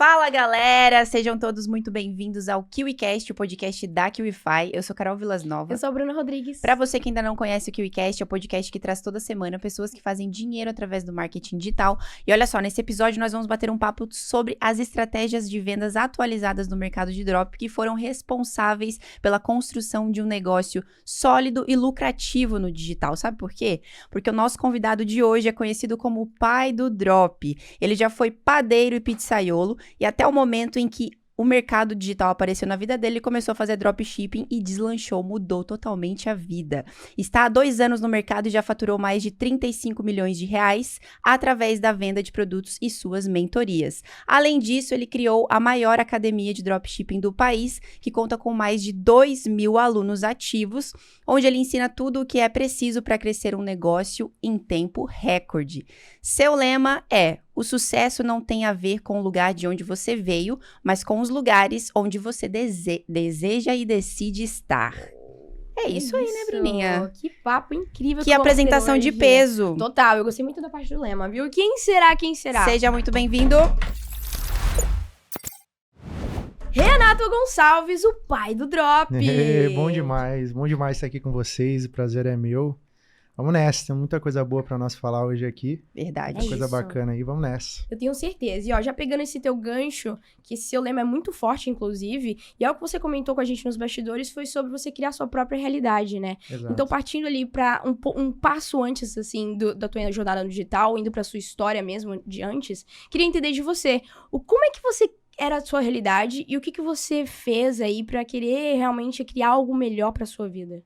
Fala, galera! Sejam todos muito bem-vindos ao KiwiCast, o podcast da KiwiFi. Eu sou Carol Vilas Nova. Eu sou a Bruna Rodrigues. Pra você que ainda não conhece o KiwiCast, é o podcast que traz toda semana pessoas que fazem dinheiro através do marketing digital. E olha só, nesse episódio nós vamos bater um papo sobre as estratégias de vendas atualizadas no mercado de drop que foram responsáveis pela construção de um negócio sólido e lucrativo no digital. Sabe por quê? Porque o nosso convidado de hoje é conhecido como o pai do drop. Ele já foi padeiro e pizzaiolo, e até o momento em que o mercado digital apareceu na vida dele, ele começou a fazer dropshipping e deslanchou, mudou totalmente a vida. Está há 2 anos no mercado e já faturou mais de 35 milhões de reais através da venda de produtos e suas mentorias. Além disso, ele criou a maior academia de dropshipping do país, que conta com mais de 2.000 alunos ativos, onde ele ensina tudo o que é preciso para crescer um negócio em tempo recorde. Seu lema é: o sucesso não tem a ver com o lugar de onde você veio, mas com os lugares onde você deseja e decide estar. É isso aí, né, Bruninha? Que papo incrível. Que apresentação de peso. Total, eu gostei muito da parte do lema, viu? Quem será? Seja muito bem-vindo. Renato Gonçalves, o pai do drop. Bom demais estar aqui com vocês, o prazer é meu. Vamos nessa, tem muita coisa boa pra nós falar hoje aqui. Verdade. Muita coisa bacana aí, vamos nessa. Eu tenho certeza. E ó, já pegando esse teu gancho, que esse seu lema é muito forte, inclusive, e algo que você comentou com a gente nos bastidores foi sobre você criar sua própria realidade, né? Exato. Então, partindo ali pra um passo antes, assim, da tua jornada no digital, indo pra sua história mesmo de antes, queria entender de você, como é que você era a sua realidade e o que você fez aí pra querer realmente criar algo melhor pra sua vida?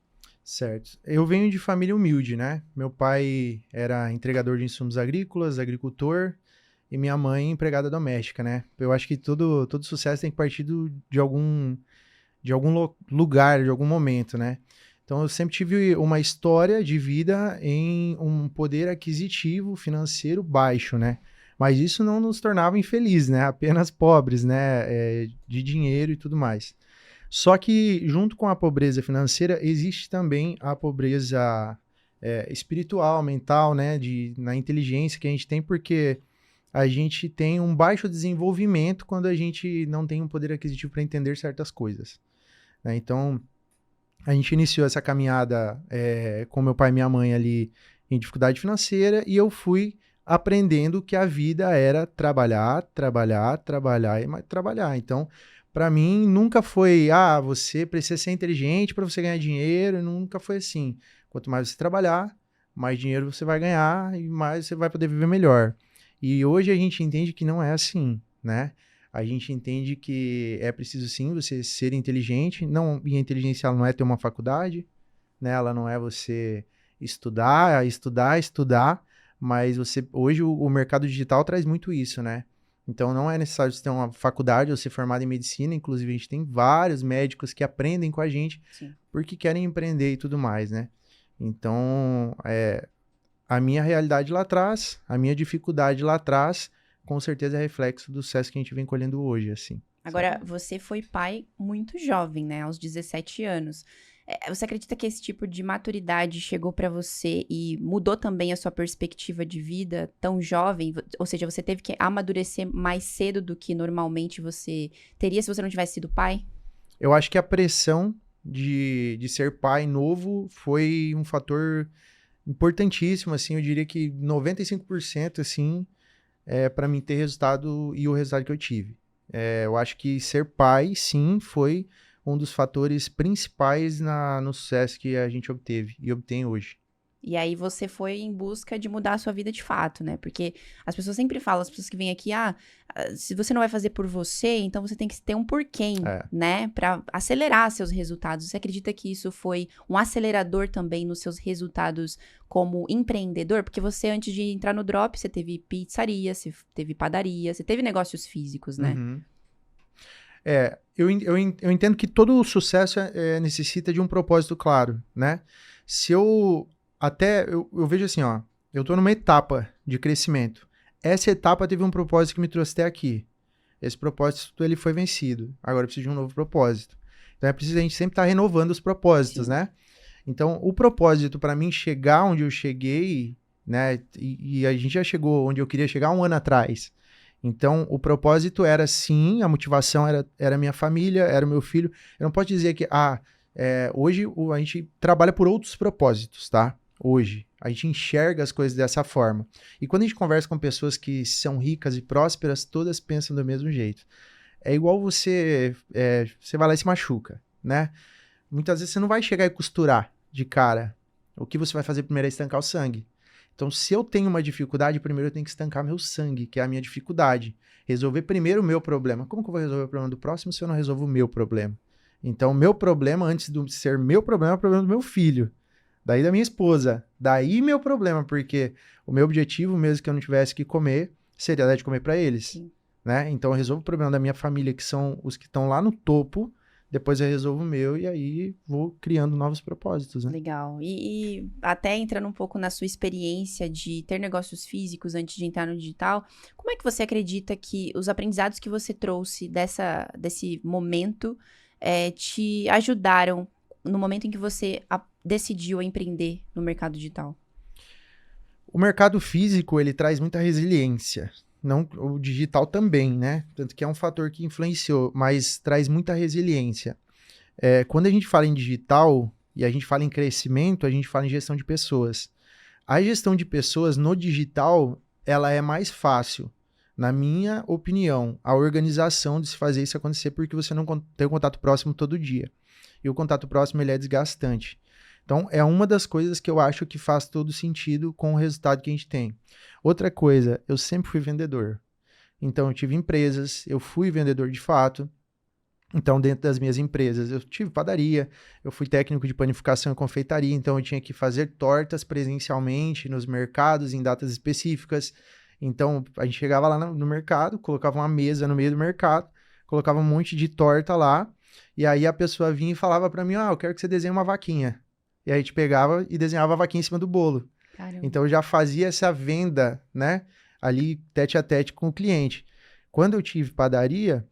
Certo. Eu venho de família humilde, né? Meu pai era entregador de insumos agrícolas, agricultor, e minha mãe empregada doméstica, né? Eu acho que todo sucesso tem que partir de algum lugar, de algum momento, né? Então eu sempre tive uma história de vida em um poder aquisitivo financeiro baixo, né? Mas isso não nos tornava infelizes, né? Apenas pobres, né? De dinheiro e tudo mais. Só que, junto com a pobreza financeira, existe também a pobreza espiritual, mental, né? Na inteligência que a gente tem, porque a gente tem um baixo desenvolvimento quando a gente não tem um poder aquisitivo para entender certas coisas, né? Então, a gente iniciou essa caminhada com meu pai e minha mãe ali em dificuldade financeira, e eu fui aprendendo que a vida era trabalhar e mais trabalhar. Então, para mim, nunca foi, você precisa ser inteligente para você ganhar dinheiro, nunca foi assim. Quanto mais você trabalhar, mais dinheiro você vai ganhar e mais você vai poder viver melhor. E hoje a gente entende que não é assim, né? A gente entende que é preciso sim você ser inteligente, e a inteligência ela não é ter uma faculdade, né? Ela não é você estudar, mas hoje o mercado digital traz muito isso, né? Então, não é necessário você ter uma faculdade ou ser formado em medicina. Inclusive, a gente tem vários médicos que aprendem com a gente, sim, porque querem empreender e tudo mais, né? Então, a minha realidade lá atrás, a minha dificuldade lá atrás, com certeza é reflexo do sucesso que a gente vem colhendo hoje, assim. Agora, você foi pai muito jovem, né? Aos 17 anos. Você acredita que esse tipo de maturidade chegou pra você e mudou também a sua perspectiva de vida tão jovem? Ou seja, você teve que amadurecer mais cedo do que normalmente você teria se você não tivesse sido pai? Eu acho que a pressão de ser pai novo foi um fator importantíssimo, assim. Eu diria que 95%, assim, para mim ter resultado e o resultado que eu tive. Eu acho que ser pai, sim, foi um dos fatores principais no sucesso que a gente obteve e obtém hoje. E aí você foi em busca de mudar a sua vida de fato, né? Porque as pessoas sempre falam, as pessoas que vêm aqui, se você não vai fazer por você, então você tem que ter um porquê, né? Pra acelerar seus resultados. Você acredita que isso foi um acelerador também nos seus resultados como empreendedor? Porque você, antes de entrar no drop, você teve pizzaria, você teve padaria, você teve negócios físicos, né? Uhum. Eu entendo que todo sucesso necessita de um propósito claro, né? Eu vejo assim, eu tô numa etapa de crescimento. Essa etapa teve um propósito que me trouxe até aqui. Esse propósito, ele foi vencido. Agora eu preciso de um novo propósito. Então é preciso a gente sempre estar renovando os propósitos, sim, né? Então, o propósito para mim chegar onde eu cheguei, né? E a gente já chegou onde eu queria chegar 1 ano atrás. Então, o propósito era sim, a motivação era minha família, era o meu filho. Eu não posso dizer que, hoje a gente trabalha por outros propósitos, tá? Hoje. A gente enxerga as coisas dessa forma. E quando a gente conversa com pessoas que são ricas e prósperas, todas pensam do mesmo jeito. É igual você vai lá e se machuca, né? Muitas vezes você não vai chegar e costurar de cara. O que você vai fazer primeiro é estancar o sangue. Então, se eu tenho uma dificuldade, primeiro eu tenho que estancar meu sangue, que é a minha dificuldade. Resolver primeiro o meu problema. Como que eu vou resolver o problema do próximo se eu não resolvo o meu problema? Então, o meu problema, antes de ser meu problema, é o problema do meu filho. Daí da minha esposa. Daí meu problema, porque o meu objetivo, mesmo que eu não tivesse que comer, seria dar de comer para eles. Né? Então, eu resolvo o problema da minha família, que são os que estão lá no topo. Depois eu resolvo o meu e aí vou criando novos propósitos, né? Legal. E até entrando um pouco na sua experiência de ter negócios físicos antes de entrar no digital, como é que você acredita que os aprendizados que você trouxe desse momento te ajudaram no momento em que você decidiu empreender no mercado digital? O mercado físico, ele traz muita resiliência. Não, o digital também, né? Tanto que é um fator que influenciou, mas traz muita resiliência. Quando a gente fala em digital e a gente fala em crescimento, a gente fala em gestão de pessoas. A gestão de pessoas no digital, ela é mais fácil, na minha opinião, a organização de se fazer isso acontecer, porque você não tem o contato próximo todo dia. E o contato próximo, ele é desgastante. Então, é uma das coisas que eu acho que faz todo sentido com o resultado que a gente tem. Outra coisa, eu sempre fui vendedor. Então, eu tive empresas, eu fui vendedor de fato. Então, dentro das minhas empresas, eu tive padaria, eu fui técnico de panificação e confeitaria, então eu tinha que fazer tortas presencialmente nos mercados, em datas específicas. Então, a gente chegava lá no mercado, colocava uma mesa no meio do mercado, colocava um monte de torta lá, e aí a pessoa vinha e falava para mim, eu quero que você desenhe uma vaquinha. E aí a gente pegava e desenhava a vaquinha em cima do bolo. Caramba. Então eu já fazia essa venda, né? Ali tete a tete com o cliente. Quando eu tive padaria,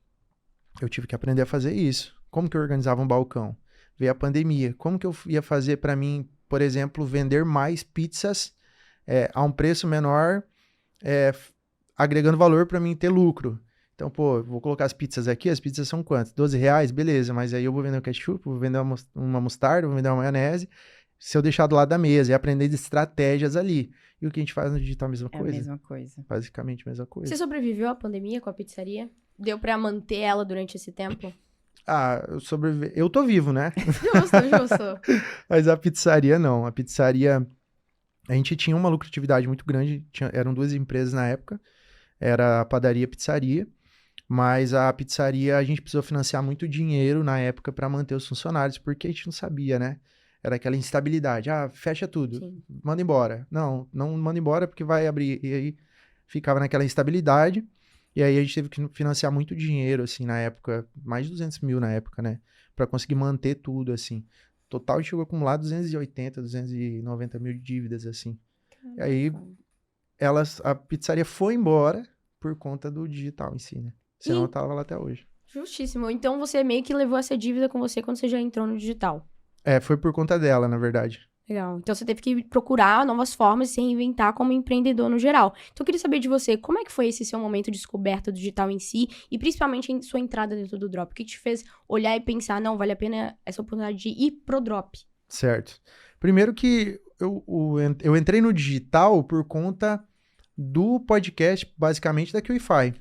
eu tive que aprender a fazer isso. Como que eu organizava um balcão? Veio a pandemia. Como que eu ia fazer para mim, por exemplo, vender mais pizzas a um preço menor, agregando valor para mim ter lucro? Então, vou colocar as pizzas aqui, as pizzas são quantas? R$12? Beleza, mas aí eu vou vender um ketchup, vou vender uma mostarda, vou vender uma maionese, se eu deixar do lado da mesa e aprender de estratégias ali. E o que a gente faz no digital é a mesma coisa. É a mesma coisa. Basicamente a mesma coisa. Você sobreviveu à pandemia com a pizzaria? Deu pra manter ela durante esse tempo? Eu sobrevivi. Eu tô vivo, né? Justo. Mas a pizzaria não. A pizzaria, a gente tinha uma lucratividade muito grande, eram 2 empresas na época, era a padaria e a pizzaria. Mas a pizzaria, a gente precisou financiar muito dinheiro na época para manter os funcionários, porque a gente não sabia, né? Era aquela instabilidade. Fecha tudo, Sim. manda embora. Não manda embora porque vai abrir. E aí ficava naquela instabilidade. E aí a gente teve que financiar muito dinheiro, assim, na época. Mais de 200 mil na época, né? Para conseguir manter tudo, assim. Total, a gente chegou a acumular 280, 290 mil de dívidas, assim. E aí a pizzaria foi embora por conta do digital em si, né? Senão eu tava lá até hoje. Justíssimo. Então você meio que levou essa dívida com você quando você já entrou no digital. Foi por conta dela, na verdade. Legal. Então você teve que procurar novas formas de se reinventar como empreendedor no geral. Então eu queria saber de você, como é que foi esse seu momento de descoberta do digital em si e principalmente em sua entrada dentro do Drop? O que te fez olhar e pensar, não, vale a pena essa oportunidade de ir pro Drop? Certo. Primeiro que eu entrei no digital por conta do podcast, basicamente, da QIFI.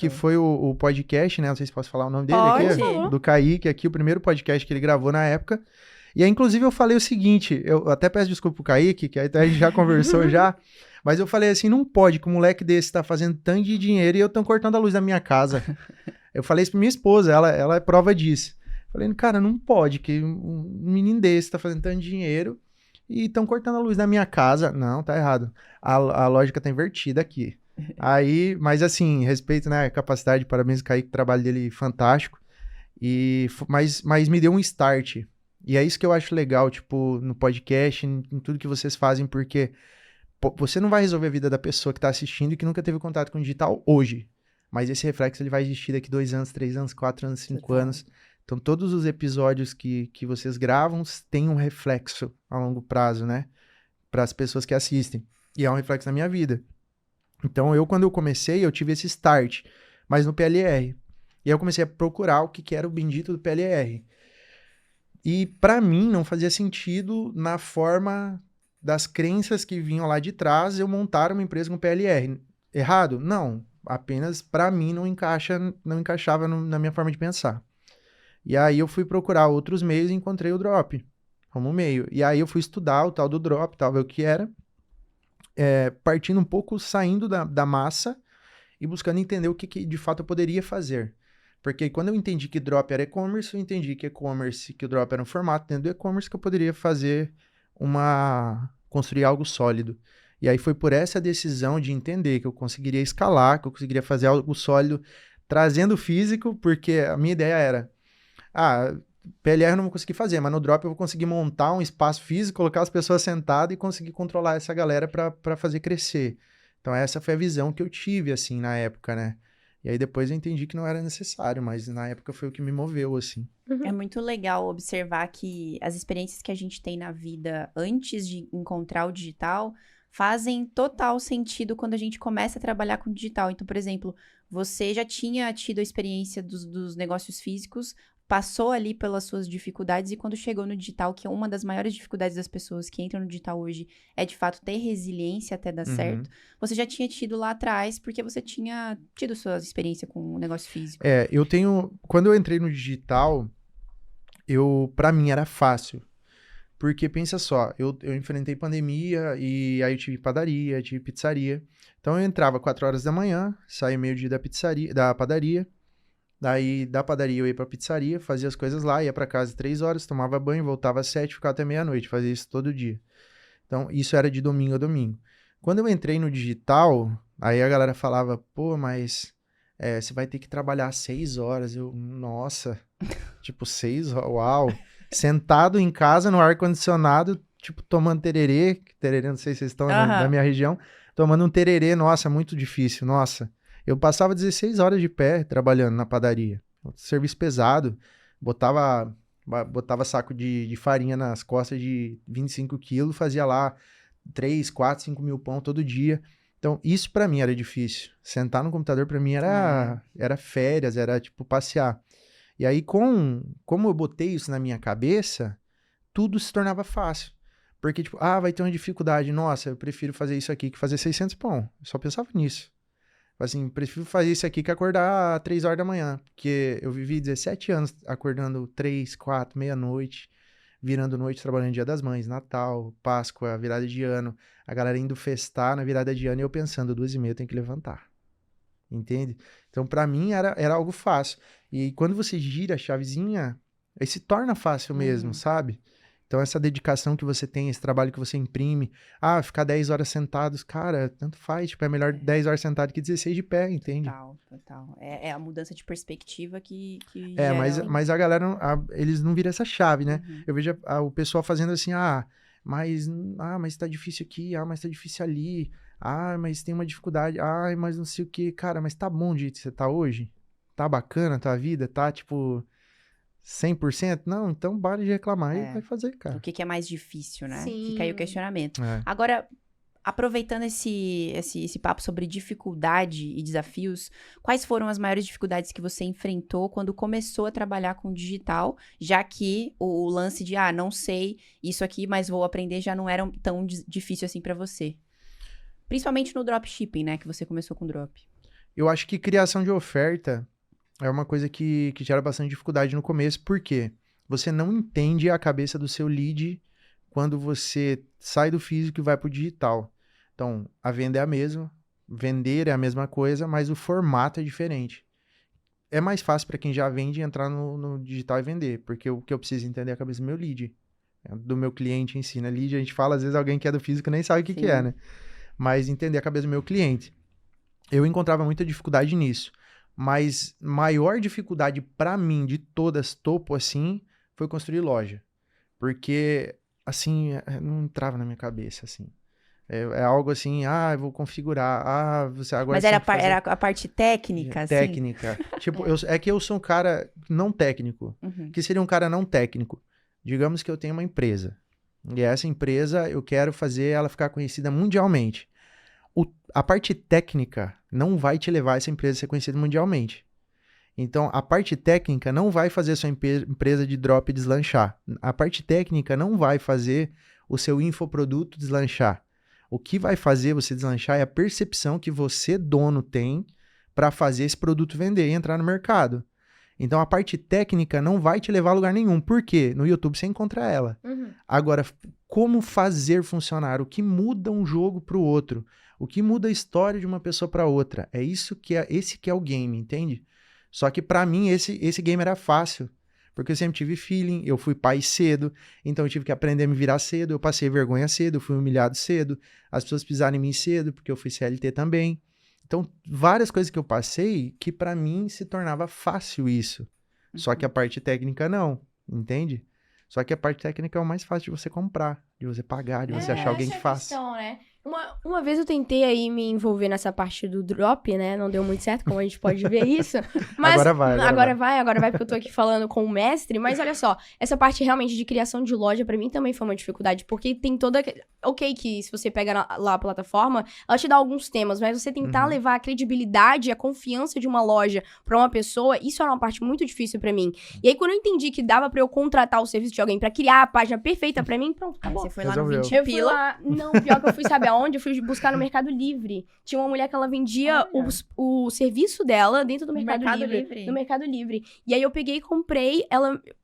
Que foi o podcast, né? Não sei se posso falar o nome dele aqui. Do Kaique, aqui, o primeiro podcast que ele gravou na época. E aí, inclusive, eu falei o seguinte, eu até peço desculpa pro Kaique, que aí a gente já conversou já, mas eu falei assim, não pode que um moleque desse tá fazendo tanto de dinheiro e eu tô cortando a luz da minha casa. Eu falei isso pra minha esposa, ela é prova disso. Falei, cara, não pode que um menino desse tá fazendo tanto dinheiro e estão cortando a luz da minha casa. Não, tá errado. A lógica tá invertida aqui. Aí, mas assim, respeito, né, a capacidade, parabéns, Kaique, o trabalho dele fantástico. Mas me deu um start. E é isso que eu acho legal, tipo, no podcast, em tudo que vocês fazem, porque você não vai resolver a vida da pessoa que tá assistindo e que nunca teve contato com o digital hoje. Mas esse reflexo, ele vai existir daqui 2 anos, 3 anos, 4 anos, 5 anos. Então, todos os episódios que vocês gravam têm um reflexo a longo prazo, né? Para as pessoas que assistem. E é um reflexo na minha vida. Então, quando eu comecei, eu tive esse start, mas no PLR. E aí eu comecei a procurar o que era o bendito do PLR. E para mim não fazia sentido na forma das crenças que vinham lá de trás eu montar uma empresa com PLR. Errado? Não. Apenas para mim não encaixava na minha forma de pensar. E aí eu fui procurar outros meios e encontrei o Drop como meio. E aí eu fui estudar o tal do Drop, tal, ver o que era, partindo um pouco, saindo da massa e buscando entender o que de fato eu poderia fazer. Porque quando eu entendi que Drop era e-commerce, eu entendi que que o Drop era um formato dentro do e-commerce que eu poderia construir algo sólido. E aí foi por essa decisão de entender que eu conseguiria escalar, que eu conseguiria fazer algo sólido, trazendo físico, porque a minha ideia era, PLR eu não vou conseguir fazer, mas no Drop eu vou conseguir montar um espaço físico, colocar as pessoas sentadas e conseguir controlar essa galera para fazer crescer. Então essa foi a visão que eu tive, assim, na época, né? E aí depois eu entendi que não era necessário, mas na época foi o que me moveu, assim. É muito legal observar que as experiências que a gente tem na vida antes de encontrar o digital fazem total sentido quando a gente começa a trabalhar com o digital. Então, por exemplo, você já tinha tido a experiência dos negócios físicos, passou ali pelas suas dificuldades e quando chegou no digital, que é uma das maiores dificuldades das pessoas que entram no digital hoje, é de fato ter resiliência até dar certo. Você já tinha tido lá atrás, porque você tinha tido sua experiência com o negócio físico. Quando eu entrei no digital, pra mim era fácil. Porque pensa só, eu enfrentei pandemia e aí eu tive padaria, tive pizzaria. Então eu entrava 4 horas da manhã, saía meio-dia da padaria. Daí, da padaria eu ia pra pizzaria, fazia as coisas lá, ia pra casa 3 horas, tomava banho, voltava às 7, ficava até meia-noite, fazia isso todo dia. Então, isso era de domingo a domingo. Quando eu entrei no digital, aí a galera falava, pô, mas você vai ter que trabalhar 6 horas. Nossa, tipo, 6 horas, uau. Sentado em casa, no ar-condicionado, tipo, tomando tererê, não sei se vocês estão na minha região, tomando um tererê, nossa, muito difícil, nossa. Eu passava 16 horas de pé trabalhando na padaria. Serviço pesado. Botava saco de farinha nas costas de 25 quilos, fazia lá 3, 4, 5 mil pão todo dia. Então, isso pra mim era difícil. Sentar no computador pra mim era férias, era tipo passear. E aí, como eu botei isso na minha cabeça, tudo se tornava fácil. Porque, tipo, vai ter uma dificuldade. Nossa, eu prefiro fazer isso aqui que fazer 600 pão. Eu só pensava nisso. Assim, prefiro fazer isso aqui que acordar 3 horas da manhã. Porque eu vivi 17 anos acordando 3, 4, meia-noite, virando noite, trabalhando Dia das Mães, Natal, Páscoa, virada de ano. A galera indo festar na virada de ano e eu pensando, 2h30 eu tenho que levantar. Entende? Então, pra mim, era algo fácil. E quando você gira a chavezinha, aí se torna fácil mesmo, sabe? Então, essa dedicação que você tem, esse trabalho que você imprime, ficar 10 horas sentados, cara, tanto faz, tipo, é melhor 10 horas sentado que 16 de pé, entende? Total. É a mudança de perspectiva que mas a galera, eles não viram essa chave, né? Eu vejo o pessoal fazendo assim, mas tá difícil aqui, mas tá difícil ali, mas tem uma dificuldade, mas não sei o que, cara, mas tá bom do jeito que você tá hoje? Tá bacana a tua vida? Tá, tipo... 100%? Não, então para de reclamar e vai fazer, cara. O que é mais difícil, né? Sim. Fica aí o questionamento. Agora, aproveitando esse papo sobre dificuldade e desafios, quais foram as maiores dificuldades que você enfrentou quando começou a trabalhar com digital, já que o lance de, não sei isso aqui, mas vou aprender, já não era tão difícil assim pra você? Principalmente no dropshipping, né? Que você começou com drop. Eu acho que criação de oferta é uma coisa que gera bastante dificuldade no começo, porque você não entende a cabeça do seu lead quando você sai do físico e vai para o digital. Então, a venda é a mesma, vender é a mesma coisa, mas o formato é diferente. É mais fácil para quem já vende entrar no digital e vender, porque o que eu preciso entender é a cabeça do meu lead, do meu cliente em si, né? Lead, a gente fala, às vezes alguém que é do físico nem sabe o que é, né? Mas entender a cabeça do meu cliente. Eu encontrava muita dificuldade nisso. Mas maior dificuldade para mim de todas, topo assim, foi construir loja. Porque, assim, não entrava na minha cabeça, assim. É algo assim, eu vou configurar, você agora... Mas era a parte técnica, assim? Técnica. Tipo, é que eu sou um cara não técnico. Que seria um cara não técnico? Digamos que eu tenho uma empresa. E essa empresa, eu quero fazer ela ficar conhecida mundialmente. a parte técnica não vai te levar essa empresa a ser conhecida mundialmente. Então, a parte técnica não vai fazer sua empresa de drop deslanchar. A parte técnica não vai fazer o seu infoproduto deslanchar. O que vai fazer você deslanchar é a percepção que você, dono, tem para fazer esse produto vender e entrar no mercado. Então, a parte técnica não vai te levar a lugar nenhum. Por quê? No YouTube você encontra ela. Agora, como fazer funcionar? O que muda um jogo para o outro? O que muda a história de uma pessoa para outra? Esse que é o game, entende? Só que para mim esse game era fácil, porque eu sempre tive feeling, eu fui pai cedo, então eu tive que aprender a me virar cedo, eu passei vergonha cedo, eu fui humilhado cedo, as pessoas pisaram em mim cedo, porque eu fui CLT também. Então, várias coisas que eu passei que para mim se tornava fácil isso. Só que a parte técnica não, entende? Só que a parte técnica é o mais fácil de você comprar, de você pagar, de você achar alguém que faça. Questão, né? Uma vez eu tentei aí me envolver nessa parte do drop, né? Não deu muito certo, como a gente pode ver isso. Mas agora vai, porque eu tô aqui falando com o mestre. Mas olha só, essa parte realmente de criação de loja, pra mim também foi uma dificuldade. Porque tem toda... Ok que se você pega lá a plataforma, ela te dá alguns temas. Mas você tentar levar a credibilidade, a confiança de uma loja pra uma pessoa, isso era uma parte muito difícil pra mim. E aí, quando eu entendi que dava pra eu contratar o serviço de alguém pra criar a página perfeita pra mim, pronto, acabou. Você foi lá no 20 Eu fui pila. lá, não, pior que eu fui, sabe aonde? Eu fui buscar no Mercado Livre. Tinha uma mulher que ela vendia o serviço dela dentro do Mercado Livre. No Mercado Livre. E aí eu peguei e comprei,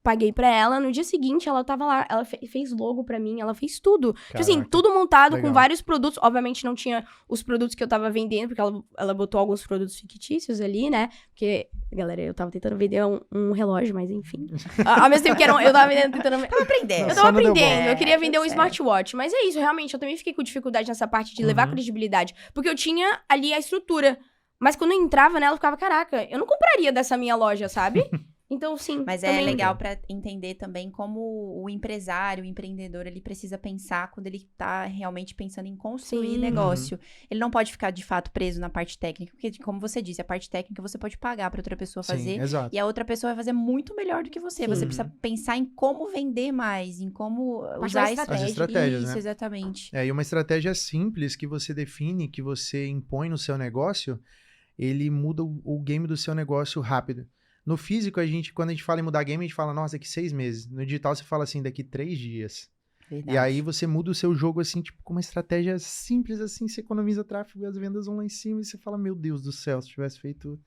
paguei pra ela. No dia seguinte, ela tava lá, ela fez logo pra mim, ela fez tudo. Tipo assim, tudo montado com vários produtos. Obviamente não tinha os produtos que eu tava vendendo, porque ela botou alguns produtos fictícios ali, né? Porque, galera, eu tava tentando vender um relógio, mas enfim. Ao mesmo tempo que eu tava tentando... Tava aprendendo. Eu tava aprendendo, eu queria vender um smartwatch. Mas é isso, realmente, eu também fiquei com dificuldade nessa parte de levar credibilidade. Porque eu tinha ali a estrutura. Mas quando eu entrava nela, eu ficava, caraca, eu não compraria dessa minha loja, sabe? Então, sim. Mas também... é legal pra entender também como o empresário, o empreendedor, ele precisa pensar quando ele tá realmente pensando em construir negócio. Ele não pode ficar, de fato, preso na parte técnica, porque, como você disse, a parte técnica você pode pagar pra outra pessoa fazer. Exato. E a outra pessoa vai fazer muito melhor do que você. Você precisa pensar em como vender mais, em como usar as estratégias, isso, né? exatamente. E uma estratégia simples que você define, que você impõe no seu negócio, ele muda o game do seu negócio rápido. No físico, quando a gente fala em mudar game, a gente fala, nossa, daqui 6 meses. No digital, você fala assim, daqui 3 dias. Verdade. E aí, você muda o seu jogo, assim, tipo, com uma estratégia simples, assim, você economiza tráfego e as vendas vão lá em cima e você fala, meu Deus do céu, se tivesse feito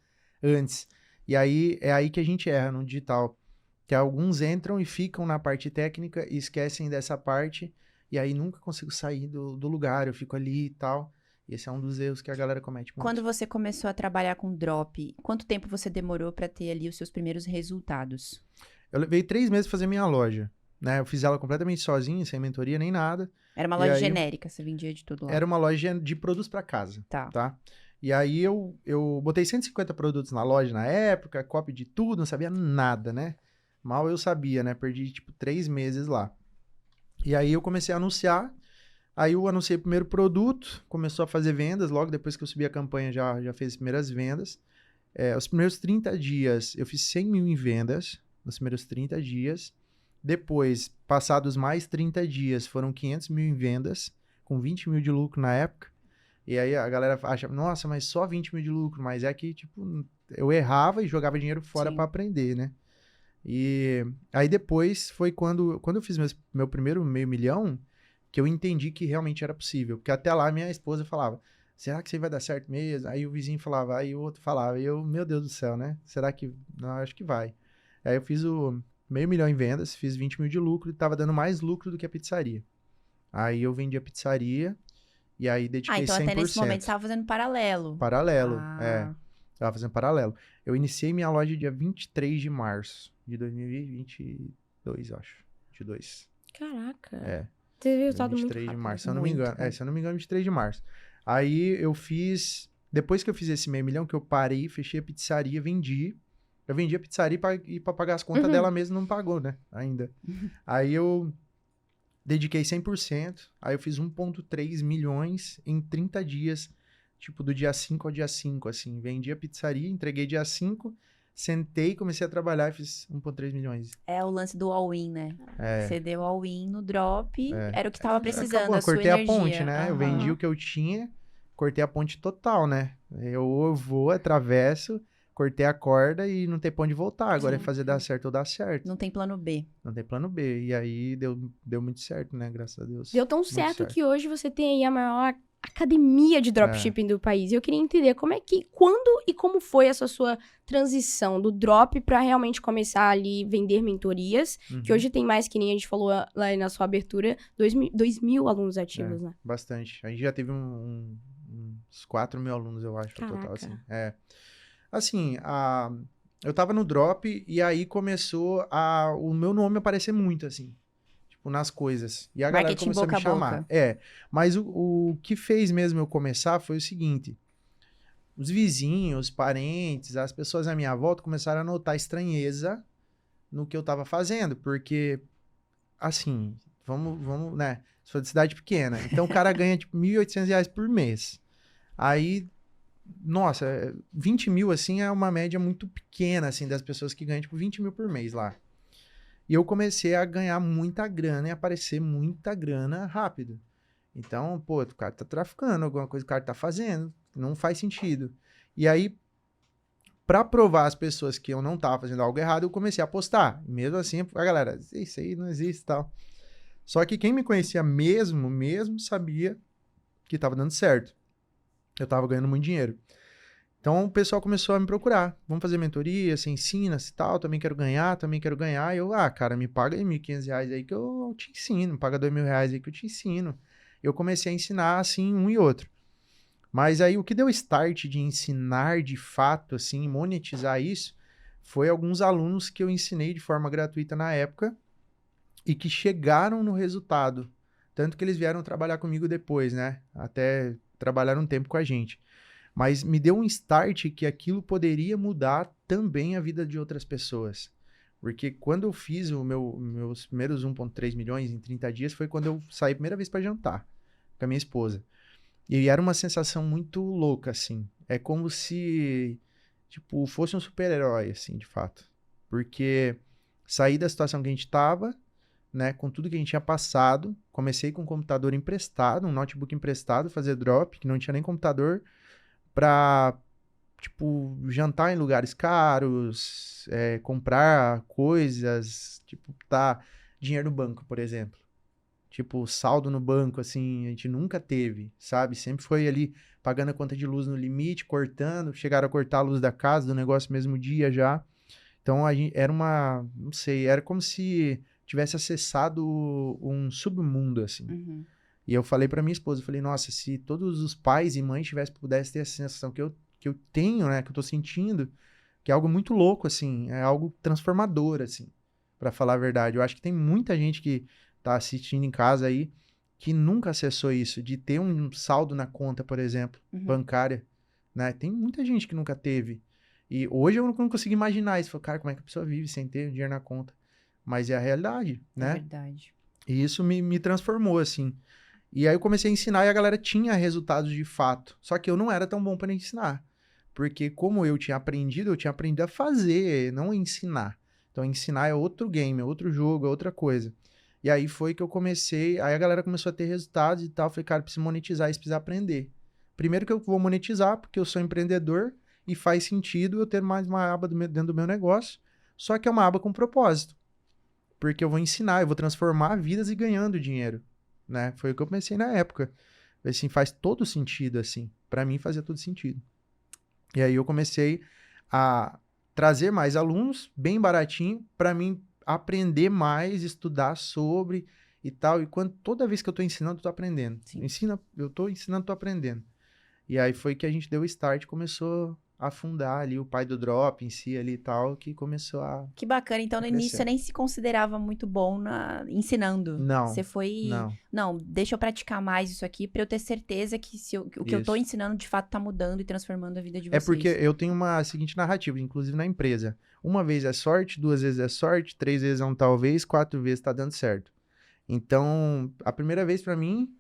antes. E aí, é aí que a gente erra no digital. Que alguns entram e ficam na parte técnica e esquecem dessa parte, e aí nunca consigo sair do lugar, eu fico ali e tal. Esse é um dos erros que a galera comete muito. Quando você começou a trabalhar com drop, quanto tempo você demorou pra ter ali os seus primeiros resultados? Eu levei 3 meses pra fazer minha loja, né? Eu fiz ela completamente sozinho, sem mentoria nem nada. Era uma loja genérica, você vendia de tudo lá? Era uma loja de produtos pra casa, tá? E aí eu botei 150 produtos na loja na época, copy de tudo, não sabia nada, né? Mal eu sabia, né? Perdi, 3 meses lá. E aí eu comecei a anunciar. Aí eu anunciei o primeiro produto, começou a fazer vendas, logo depois que eu subi a campanha já fez as primeiras vendas. Os primeiros 30 dias eu fiz 100 mil em vendas, nos primeiros 30 dias. Depois, passados mais 30 dias, foram 500 mil em vendas, com 20 mil de lucro na época. E aí a galera acha, nossa, mas só 20 mil de lucro, mas é que eu errava e jogava dinheiro fora para aprender, né? E aí depois foi quando eu fiz meu primeiro meio milhão, que eu entendi que realmente era possível. Porque até lá minha esposa falava, será que isso aí vai dar certo mesmo? Aí o vizinho falava, aí o outro falava. E eu, meu Deus do céu, né? Será que... Não, acho que vai. Aí eu fiz o meio milhão em vendas, fiz 20 mil de lucro e tava dando mais lucro do que a pizzaria. Aí eu vendi a pizzaria e aí dediquei 100%. Então até nesse momento você tava fazendo paralelo. Tava fazendo paralelo. Eu iniciei minha loja dia 23 de março de 2022, eu acho. 22. Caraca. Teve resultado muito 23 de rápido. março, se eu não me engano, 23 de março. Aí eu fiz, depois que eu fiz esse meio milhão, que eu parei, fechei a pizzaria, vendi. Eu vendi a pizzaria pra pagar as contas dela mesmo, não pagou, né, ainda. Aí eu dediquei 100%, aí eu fiz 1,3 milhões em 30 dias, tipo do dia 5 ao dia 5, assim. Vendi a pizzaria, entreguei dia 5, sentei, comecei a trabalhar e fiz 1,3 milhões. É o lance do all-in, né? Você deu all-in no drop, era o que tava precisando, acabou, a sua cortei energia. a ponte, né? Eu vendi o que eu tinha cortei a ponte total, né? Eu vou, atravesso, cortei a corda e não tem pra onde voltar. Agora é fazer dar certo ou dar certo. Não tem plano B. Não tem plano B. E aí deu muito certo, né? Graças a Deus. Deu tão Muito certo que hoje você tem aí a maior academia de É. dropshipping do país. E eu queria entender quando e como foi essa sua transição do drop pra realmente começar ali vender mentorias, que Uhum. hoje tem mais, que nem a gente falou lá na sua abertura, 2.000 alunos ativos, né? Bastante. A gente já teve uns 4 mil alunos, eu acho, no total, Caraca. assim. Assim, eu tava no drop e aí começou o meu nome aparecer muito, assim. Tipo, nas coisas. E a galera Marketing começou a boca me a chamar. boca. Mas o que fez mesmo eu começar foi o seguinte. Os vizinhos, parentes, as pessoas à minha volta começaram a notar estranheza no que eu tava fazendo. Porque, assim, vamos, né? Sou de cidade pequena. Então o cara ganha, tipo, R$ 1.800 por mês. Aí, nossa, 20 mil, assim, é uma média muito pequena, assim, das pessoas que ganham, tipo, 20 mil por mês lá. E eu comecei a ganhar muita grana e aparecer muita grana rápido. Então, pô, o cara tá traficando, alguma coisa que o cara tá fazendo, não faz sentido. E aí, pra provar às pessoas que eu não tava fazendo algo errado, eu comecei a postar. Mesmo assim, a galera, isso aí não existe e tal. Só que quem me conhecia mesmo, sabia que tava dando certo. Eu tava ganhando muito dinheiro. Então o pessoal começou a me procurar. Vamos fazer mentoria, você ensina e tal, também quero ganhar. E eu, cara, me paga aí R$ 1.500 aí que eu te ensino, me paga R$ 2.000 aí que eu te ensino. Eu comecei a ensinar, assim, um e outro. Mas aí o que deu start de ensinar de fato, assim, monetizar isso, foi alguns alunos que eu ensinei de forma gratuita na época e que chegaram no resultado. Tanto que eles vieram trabalhar comigo depois, né? Até trabalharam um tempo com a gente. Mas me deu um start que aquilo poderia mudar também a vida de outras pessoas. Porque quando eu fiz meus primeiros 1,3 milhões em 30 dias, foi quando eu saí a primeira vez para jantar com a minha esposa. E era uma sensação muito louca, assim. É como se, tipo, fosse um super-herói, assim, de fato. Porque saí da situação que a gente tava, né, com tudo que a gente tinha passado, comecei com um computador emprestado, um notebook emprestado, fazer drop, que não tinha nem computador, pra, tipo, jantar em lugares caros, comprar coisas, tipo, dinheiro no banco, por exemplo. Tipo, saldo no banco, assim, a gente nunca teve, sabe? Sempre foi ali pagando a conta de luz no limite, cortando, chegaram a cortar a luz da casa, do negócio mesmo dia já. Então, era não sei, era como se tivesse acessado um submundo, assim. Uhum. E eu falei pra minha esposa, eu falei, nossa, se todos os pais e mães pudessem ter essa sensação que eu tenho, né, que eu tô sentindo, que é algo muito louco, assim, é algo transformador, assim, pra falar a verdade. Eu acho que tem muita gente que tá assistindo em casa aí que nunca acessou isso, de ter um saldo na conta, por exemplo, bancária, né? Tem muita gente que nunca teve. E hoje eu não consigo imaginar isso. Falo, cara, como é que a pessoa vive sem ter dinheiro na conta? Mas é a realidade, É né? verdade. E isso me transformou, assim. E aí eu comecei a ensinar e a galera tinha resultados de fato. Só que eu não era tão bom para ensinar. Porque como eu tinha aprendido a fazer, não a ensinar. Então ensinar é outro game, é outro jogo, é outra coisa. E aí foi que eu comecei, aí a galera começou a ter resultados e tal. Eu falei, cara, preciso monetizar isso, preciso aprender. Primeiro que eu vou monetizar, porque eu sou empreendedor e faz sentido eu ter mais uma aba dentro do meu negócio. Só que é uma aba com propósito. Porque eu vou ensinar, eu vou transformar vidas e ganhando dinheiro, né? Foi o que eu pensei na época. Assim, faz todo sentido, assim. Pra mim fazia todo sentido. E aí eu comecei a trazer mais alunos, bem baratinho, pra mim aprender mais, estudar sobre e tal. E toda vez que eu tô ensinando, eu tô aprendendo. Sim. Eu tô ensinando, tô aprendendo. E aí foi que a gente deu o start, começou a fundar ali o pai do drop em si ali e tal, que começou a Que bacana. Então, no início, crescer. você nem se considerava muito bom ensinando. Não, Você foi... não. Deixa eu praticar mais isso aqui pra eu ter certeza que o que eu tô Isso. ensinando, de fato, tá mudando e transformando a vida de É vocês. porque eu tenho uma seguinte narrativa, inclusive na empresa. Uma vez é sorte, 2 vezes é sorte, 3 vezes é um talvez, 4 vezes tá dando certo. Então, a primeira vez pra mim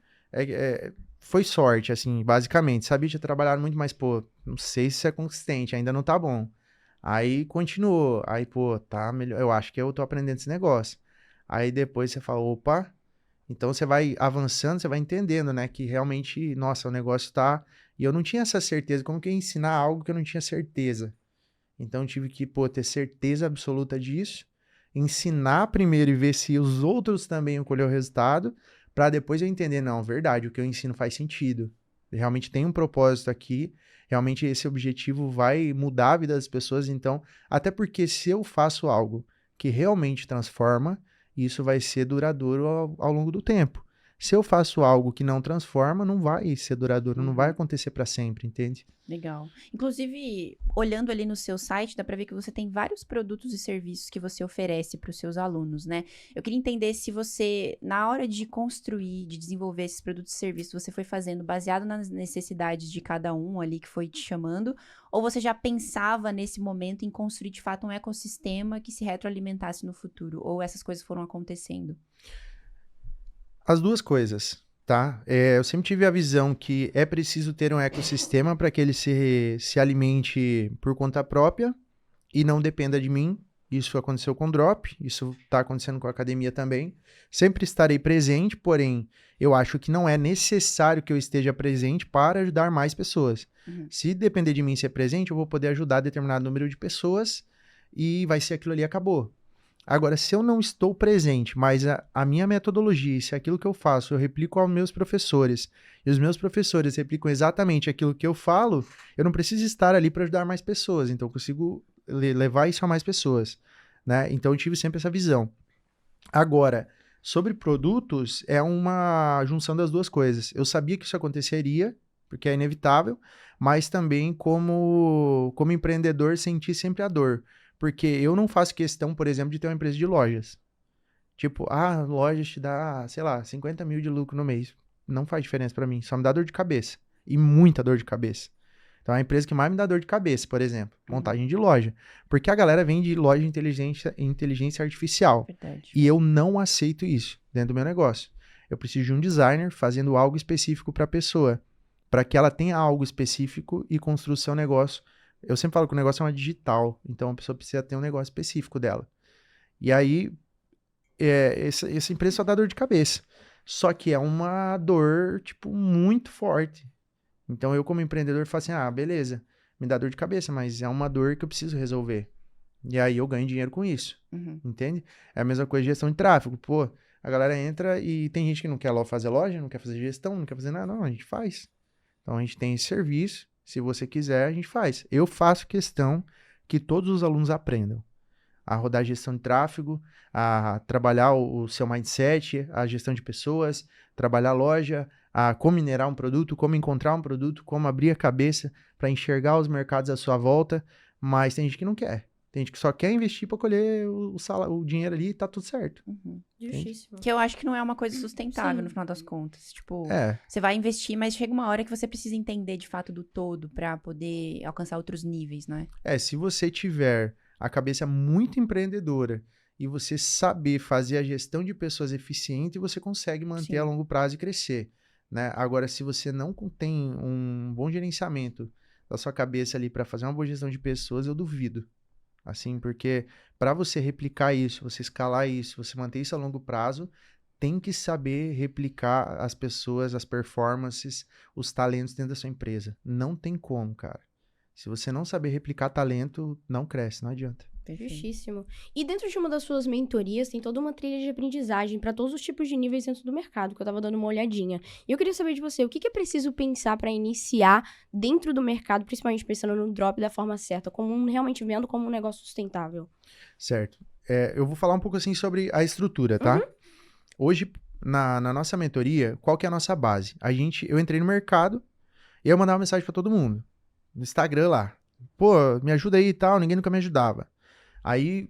foi sorte, assim, basicamente. Sabia que tinha trabalhado muito, mas, pô, não sei se isso é consistente, ainda não tá bom. Aí continuou, aí, pô, tá melhor, eu acho que eu tô aprendendo esse negócio. Aí depois você fala, opa, então você vai avançando, você vai entendendo, né, que realmente, nossa, o negócio tá E eu não tinha essa certeza. Como que eu ia ensinar algo que eu não tinha certeza? Então, eu tive que, ter certeza absoluta disso, ensinar primeiro e ver se os outros também iam colher o resultado, para depois eu entender, não, verdade, o que eu ensino faz sentido. Realmente tem um propósito aqui, realmente esse objetivo vai mudar a vida das pessoas, então, até porque se eu faço algo que realmente transforma, isso vai ser duradouro ao longo do tempo. Se eu faço algo que não transforma, não vai ser duradouro, não vai acontecer para sempre, entende? Legal. Inclusive, olhando ali no seu site, dá para ver que você tem vários produtos e serviços que você oferece para os seus alunos, né? Eu queria entender se você, na hora de construir, de desenvolver esses produtos e serviços, você foi fazendo baseado nas necessidades de cada um ali que foi te chamando, ou você já pensava nesse momento em construir de fato um ecossistema que se retroalimentasse no futuro, ou essas coisas foram acontecendo? As duas coisas, tá? Eu sempre tive a visão que é preciso ter um ecossistema para que ele se alimente por conta própria e não dependa de mim. Isso aconteceu com o Drop, isso está acontecendo com a academia também. Sempre estarei presente, porém, eu acho que não é necessário que eu esteja presente para ajudar mais pessoas. Se depender de mim ser presente, eu vou poder ajudar determinado número de pessoas e vai ser aquilo ali, acabou. Agora, se eu não estou presente, mas a minha metodologia, se aquilo que eu faço eu replico aos meus professores, e os meus professores replicam exatamente aquilo que eu falo, eu não preciso estar ali para ajudar mais pessoas, então eu consigo levar isso a mais pessoas, né? Então eu tive sempre essa visão. Agora, sobre produtos, é uma junção das duas coisas. Eu sabia que isso aconteceria, porque é inevitável, mas também como empreendedor senti sempre a dor. Porque eu não faço questão, por exemplo, de ter uma empresa de lojas. Tipo, lojas te dá, sei lá, 50 mil de lucro no mês. Não faz diferença pra mim, só me dá dor de cabeça. E muita dor de cabeça. Então é a empresa que mais me dá dor de cabeça, por exemplo, montagem de loja. Porque a galera vem de loja de inteligência artificial. Verdade. E eu não aceito isso dentro do meu negócio. Eu preciso de um designer fazendo algo específico para a pessoa, para que ela tenha algo específico e construa o seu negócio. Eu sempre falo que o negócio é uma digital, então a pessoa precisa ter um negócio específico dela. E aí, essa empresa só dá dor de cabeça. Só que é uma dor, tipo, muito forte. Então eu, como empreendedor, falo assim, beleza, me dá dor de cabeça, mas é uma dor que eu preciso resolver. E aí eu ganho dinheiro com isso, entende? É a mesma coisa de gestão de tráfego. Pô, a galera entra e tem gente que não quer fazer loja, não quer fazer gestão, não quer fazer nada. Não, a gente faz. Então a gente tem esse serviço. Se você quiser, a gente faz. Eu faço questão que todos os alunos aprendam a rodar gestão de tráfego, a trabalhar o seu mindset, a gestão de pessoas, trabalhar a loja, a como minerar um produto, como encontrar um produto, como abrir a cabeça para enxergar os mercados à sua volta. Mas tem gente que não quer. Tem gente que só quer investir para colher o dinheiro ali e tá tudo certo. Justíssimo. Que eu acho que não é uma coisa sustentável, no final das contas. Tipo, você vai investir, mas chega uma hora que você precisa entender de fato do todo pra poder alcançar outros níveis, né? Se você tiver a cabeça muito empreendedora e você saber fazer a gestão de pessoas eficiente, você consegue manter a longo prazo e crescer, né? Agora, se você não tem um bom gerenciamento da sua cabeça ali para fazer uma boa gestão de pessoas, eu duvido. Assim, porque para você replicar isso, você escalar isso, você manter isso a longo prazo, tem que saber replicar as pessoas, as performances, os talentos dentro da sua empresa. Não tem como, cara. Se você não saber replicar talento, não cresce, não adianta. Justíssimo. E dentro de uma das suas mentorias, tem toda uma trilha de aprendizagem para todos os tipos de níveis dentro do mercado, que eu tava dando uma olhadinha. E eu queria saber de você, o que é preciso pensar para iniciar dentro do mercado, principalmente pensando no drop da forma certa, realmente vendo como um negócio sustentável? Certo. Eu vou falar um pouco assim sobre a estrutura, tá? Hoje, na nossa mentoria, qual que é a nossa base? Eu entrei no mercado e eu mandava mensagem para todo mundo. No Instagram lá. Pô, me ajuda aí e tal, ninguém nunca me ajudava. Aí,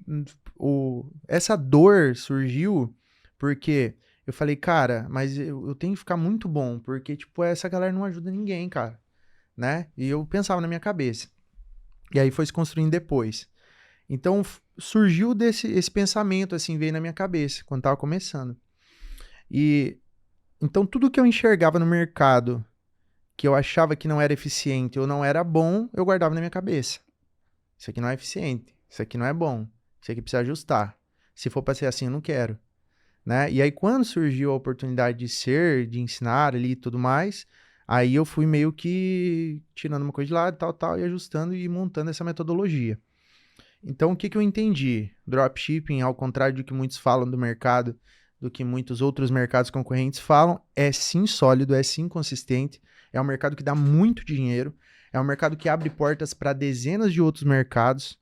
essa dor surgiu porque eu falei, cara, mas eu tenho que ficar muito bom, porque, tipo, essa galera não ajuda ninguém, cara, né? E eu pensava na minha cabeça. E aí foi se construindo depois. Então, surgiu esse pensamento, assim, veio na minha cabeça, quando tava começando. Então, tudo que eu enxergava no mercado, que eu achava que não era eficiente ou não era bom, eu guardava na minha cabeça. Isso aqui não é eficiente. Isso aqui não é bom, isso aqui precisa ajustar. Se for para ser assim, eu não quero, né? E aí, quando surgiu a oportunidade de ensinar ali e tudo mais, Aí eu fui meio que tirando uma coisa de lado, tal, e ajustando e montando essa metodologia. Então, o que que eu entendi? Dropshipping, ao contrário do que muitos falam do mercado, do que muitos outros mercados concorrentes falam, é sim sólido, é sim consistente, é um mercado que dá muito dinheiro, é um mercado que abre portas para dezenas de outros mercados.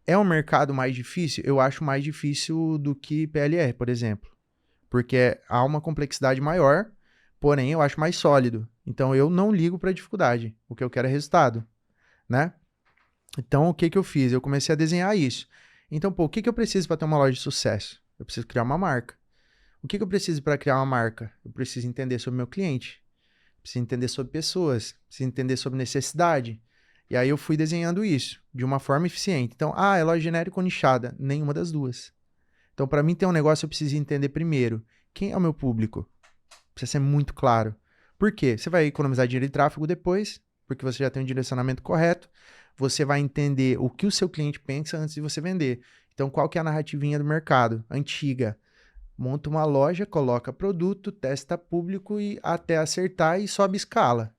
É um mercado mais difícil? Eu acho mais difícil do que PLR, por exemplo, porque há uma complexidade maior, porém eu acho mais sólido. Então, eu não ligo para a dificuldade, o que eu quero é resultado, né? Então, o que que eu fiz? Eu comecei a desenhar isso. Então, pô, o que que eu preciso para ter uma loja de sucesso? Eu preciso criar uma marca. O que que eu preciso para criar uma marca? Eu preciso entender sobre o meu cliente, preciso entender sobre pessoas, preciso entender sobre necessidade. E aí eu fui desenhando isso de uma forma eficiente. Então, é loja genérica ou nichada? Nenhuma das duas. Então, para mim ter um negócio, eu preciso entender primeiro quem é o meu público. Precisa ser muito claro. Por quê? Você vai economizar dinheiro de tráfego depois, porque você já tem um direcionamento correto. Você vai entender o que o seu cliente pensa antes de você vender. Então, qual que é a narrativinha do mercado? Antiga. Monta uma loja, coloca produto, testa público e até acertar e sobe escala.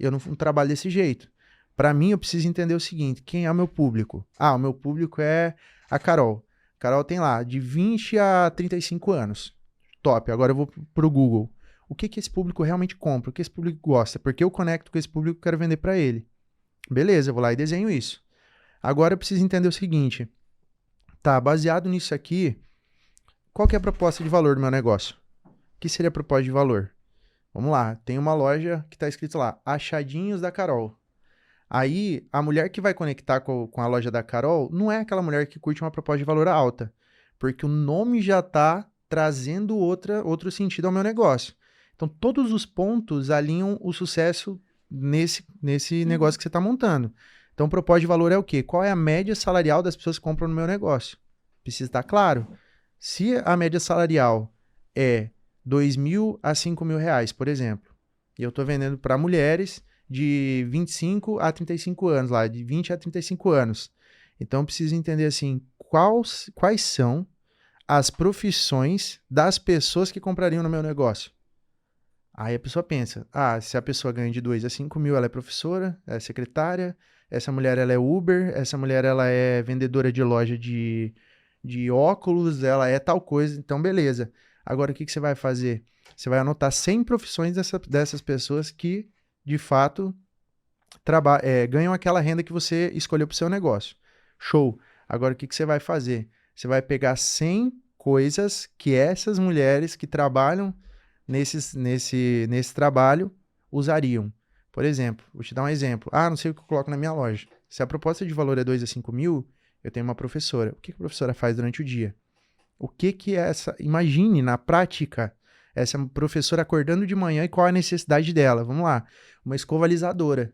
Eu não trabalho desse jeito. Para mim, eu preciso entender o seguinte, quem é o meu público? O meu público é a Carol. A Carol tem lá de 20 a 35 anos. Top, agora eu vou pro Google. O que que esse público realmente compra? O que esse público gosta? Porque eu conecto com esse público e quero vender para ele. Beleza, eu vou lá e desenho isso. Agora eu preciso entender o seguinte. Tá, baseado nisso aqui, qual que é a proposta de valor do meu negócio? O que seria a proposta de valor? Vamos lá, tem uma loja que está escrito lá, Achadinhos da Carol. Aí, a mulher que vai conectar com a loja da Carol não é aquela mulher que curte uma proposta de valor alta, porque o nome já está trazendo outro sentido ao meu negócio. Então, todos os pontos alinham o sucesso nesse negócio que você está montando. Então, proposta de valor é o quê? Qual é a média salarial das pessoas que compram no meu negócio? Precisa estar claro. Se a média salarial é 2.000 a 5.000 reais, por exemplo, e eu estou vendendo para mulheres de 25 a 35 anos, lá, de 20 a 35 anos. Então, eu preciso entender, assim, quais são as profissões das pessoas que comprariam no meu negócio. Aí a pessoa pensa, se a pessoa ganha de 2 a 5 mil, ela é professora, ela é secretária, essa mulher ela é Uber, essa mulher ela é vendedora de loja de óculos, ela é tal coisa, então beleza. Agora o que você vai fazer? Você vai anotar 100 profissões dessas pessoas que, de fato, ganham aquela renda que você escolheu para o seu negócio. Show! Agora o que você vai fazer? Você vai pegar 100 coisas que essas mulheres que trabalham nesse trabalho usariam. Por exemplo, vou te dar um exemplo. Não sei o que eu coloco na minha loja. Se a proposta de valor é 2 a 5 mil, eu tenho uma professora. O que a professora faz durante o dia? O que é essa... Imagine, na prática, essa professora acordando de manhã e qual é a necessidade dela. Vamos lá. Uma escova alisadora.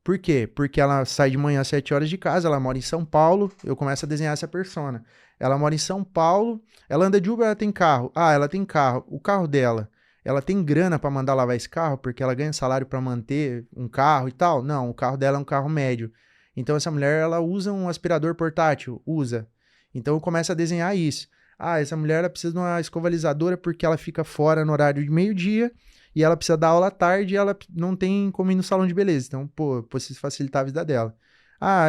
Por quê? Porque ela sai de manhã às 7 horas de casa, ela mora em São Paulo, eu começo a desenhar essa persona. Ela mora em São Paulo, ela anda de Uber, ela tem carro. Ela tem carro. O carro dela, ela tem grana para mandar lavar esse carro, porque ela ganha salário para manter um carro e tal? Não, o carro dela é um carro médio. Então, essa mulher, ela usa um aspirador portátil? Usa. Então, eu começo a desenhar isso. Essa mulher, ela precisa de uma escovalizadora porque ela fica fora no horário de meio-dia e ela precisa dar aula à tarde e ela não tem como ir no salão de beleza. Então, preciso facilitar a vida dela.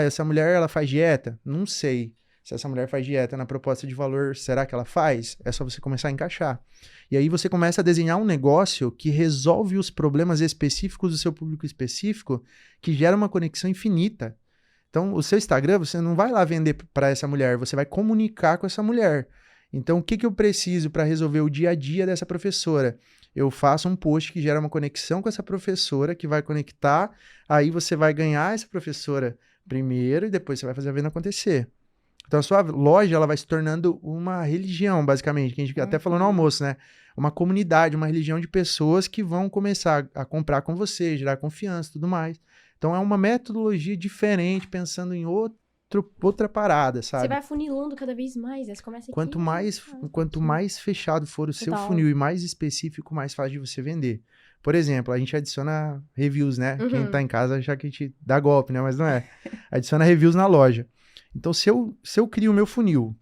Essa mulher, ela faz dieta? Não sei. Se essa mulher faz dieta na proposta de valor, será que ela faz? É só você começar a encaixar. E aí você começa a desenhar um negócio que resolve os problemas específicos do seu público específico, que gera uma conexão infinita. Então, o seu Instagram, você não vai lá vender para essa mulher, você vai comunicar com essa mulher. Então, o que eu preciso para resolver o dia a dia dessa professora? Eu faço um post que gera uma conexão com essa professora, que vai conectar, aí você vai ganhar essa professora primeiro e depois você vai fazer a venda acontecer. Então, a sua loja, ela vai se tornando uma religião, basicamente, que a gente até falou no almoço, né? Uma comunidade, uma religião de pessoas que vão começar a comprar com você, gerar confiança e tudo mais. Então, é uma metodologia diferente, pensando em outra parada, sabe? Você vai afunilando cada vez mais, aí você começa aqui... Quanto mais fechado for o seu Total. funil e mais específico, mais fácil de você vender. Por exemplo, a gente adiciona reviews, né? Uhum. Quem tá em casa acha que a gente dá golpe, né? Mas não é. Adiciona reviews na loja. Então, se eu crio o meu funil,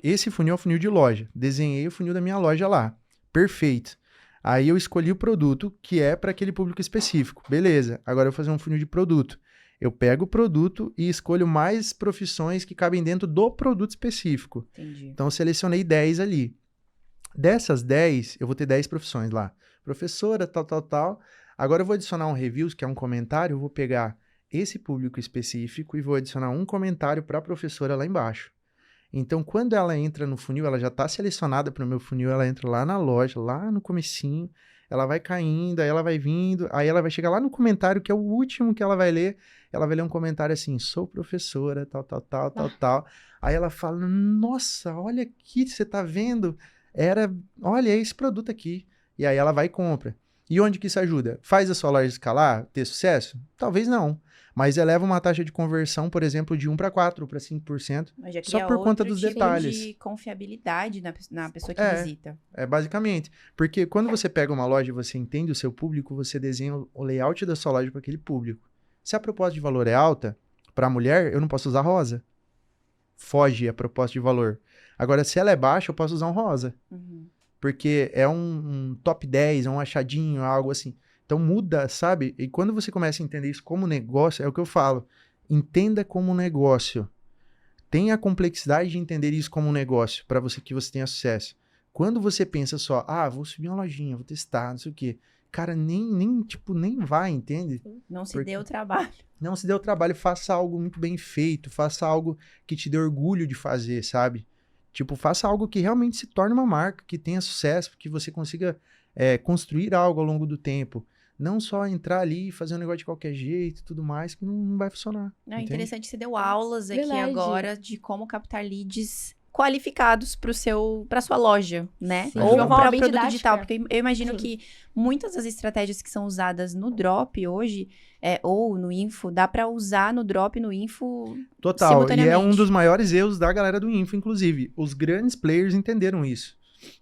esse funil é o funil de loja. Desenhei o funil da minha loja lá. Perfeito. Aí eu escolhi o produto que é para aquele público específico. Beleza, agora eu vou fazer um funil de produto. Eu pego o produto e escolho mais profissões que cabem dentro do produto específico. Entendi. Então eu selecionei 10 ali. Dessas 10, eu vou ter 10 profissões lá. Professora, tal. Agora eu vou adicionar um reviews, que é um comentário, eu vou pegar esse público específico e vou adicionar um comentário para a professora lá embaixo. Então, quando ela entra no funil, ela já está selecionada para o meu funil, ela entra lá na loja, lá no comecinho, ela vai caindo, aí ela vai vindo, aí ela vai chegar lá no comentário, que é o último que ela vai ler um comentário assim, sou professora, tal. Aí ela fala, nossa, olha aqui, você tá vendo? Olha esse produto aqui. E aí ela vai e compra. E onde que isso ajuda? Faz a sua loja escalar, ter sucesso? Talvez não. Mas eleva uma taxa de conversão, por exemplo, de 1 para 4, para 5%, Mas já só cria por conta outro dos tipo detalhes. de confiabilidade na pessoa que visita. Basicamente. Porque quando você pega uma loja e você entende o seu público, você desenha o layout da sua loja para aquele público. Se a proposta de valor é alta, para a mulher, eu não posso usar rosa. Foge a proposta de valor. Agora, se ela é baixa, eu posso usar um rosa. Uhum. Porque é um top 10, é um achadinho, algo assim. Então muda, sabe? E quando você começa a entender isso como negócio, é o que eu falo. Entenda como negócio. Tenha a complexidade de entender isso como um negócio, para que você tenha sucesso. Quando você pensa só, vou subir uma lojinha, vou testar, não sei o quê. Cara, nem vai, entende? Não se dê o trabalho. Não se dê o trabalho, faça algo muito bem feito, faça algo que te dê orgulho de fazer, sabe? Tipo, faça algo que realmente se torne uma marca, que tenha sucesso, que você consiga construir algo ao longo do tempo. Não só entrar ali e fazer um negócio de qualquer jeito e tudo mais, que não vai funcionar. É interessante, você deu aulas aqui Verdade. agora de como captar leads qualificados para sua loja, né? Sim, Ou de uma forma para bem produto didática. digital, porque eu imagino Sim. que muitas das estratégias que são usadas no Drop hoje, ou no Info, dá para usar no Drop e no Info Total, e é simultaneamente. um dos maiores erros da galera do Info, inclusive. Os grandes players entenderam isso.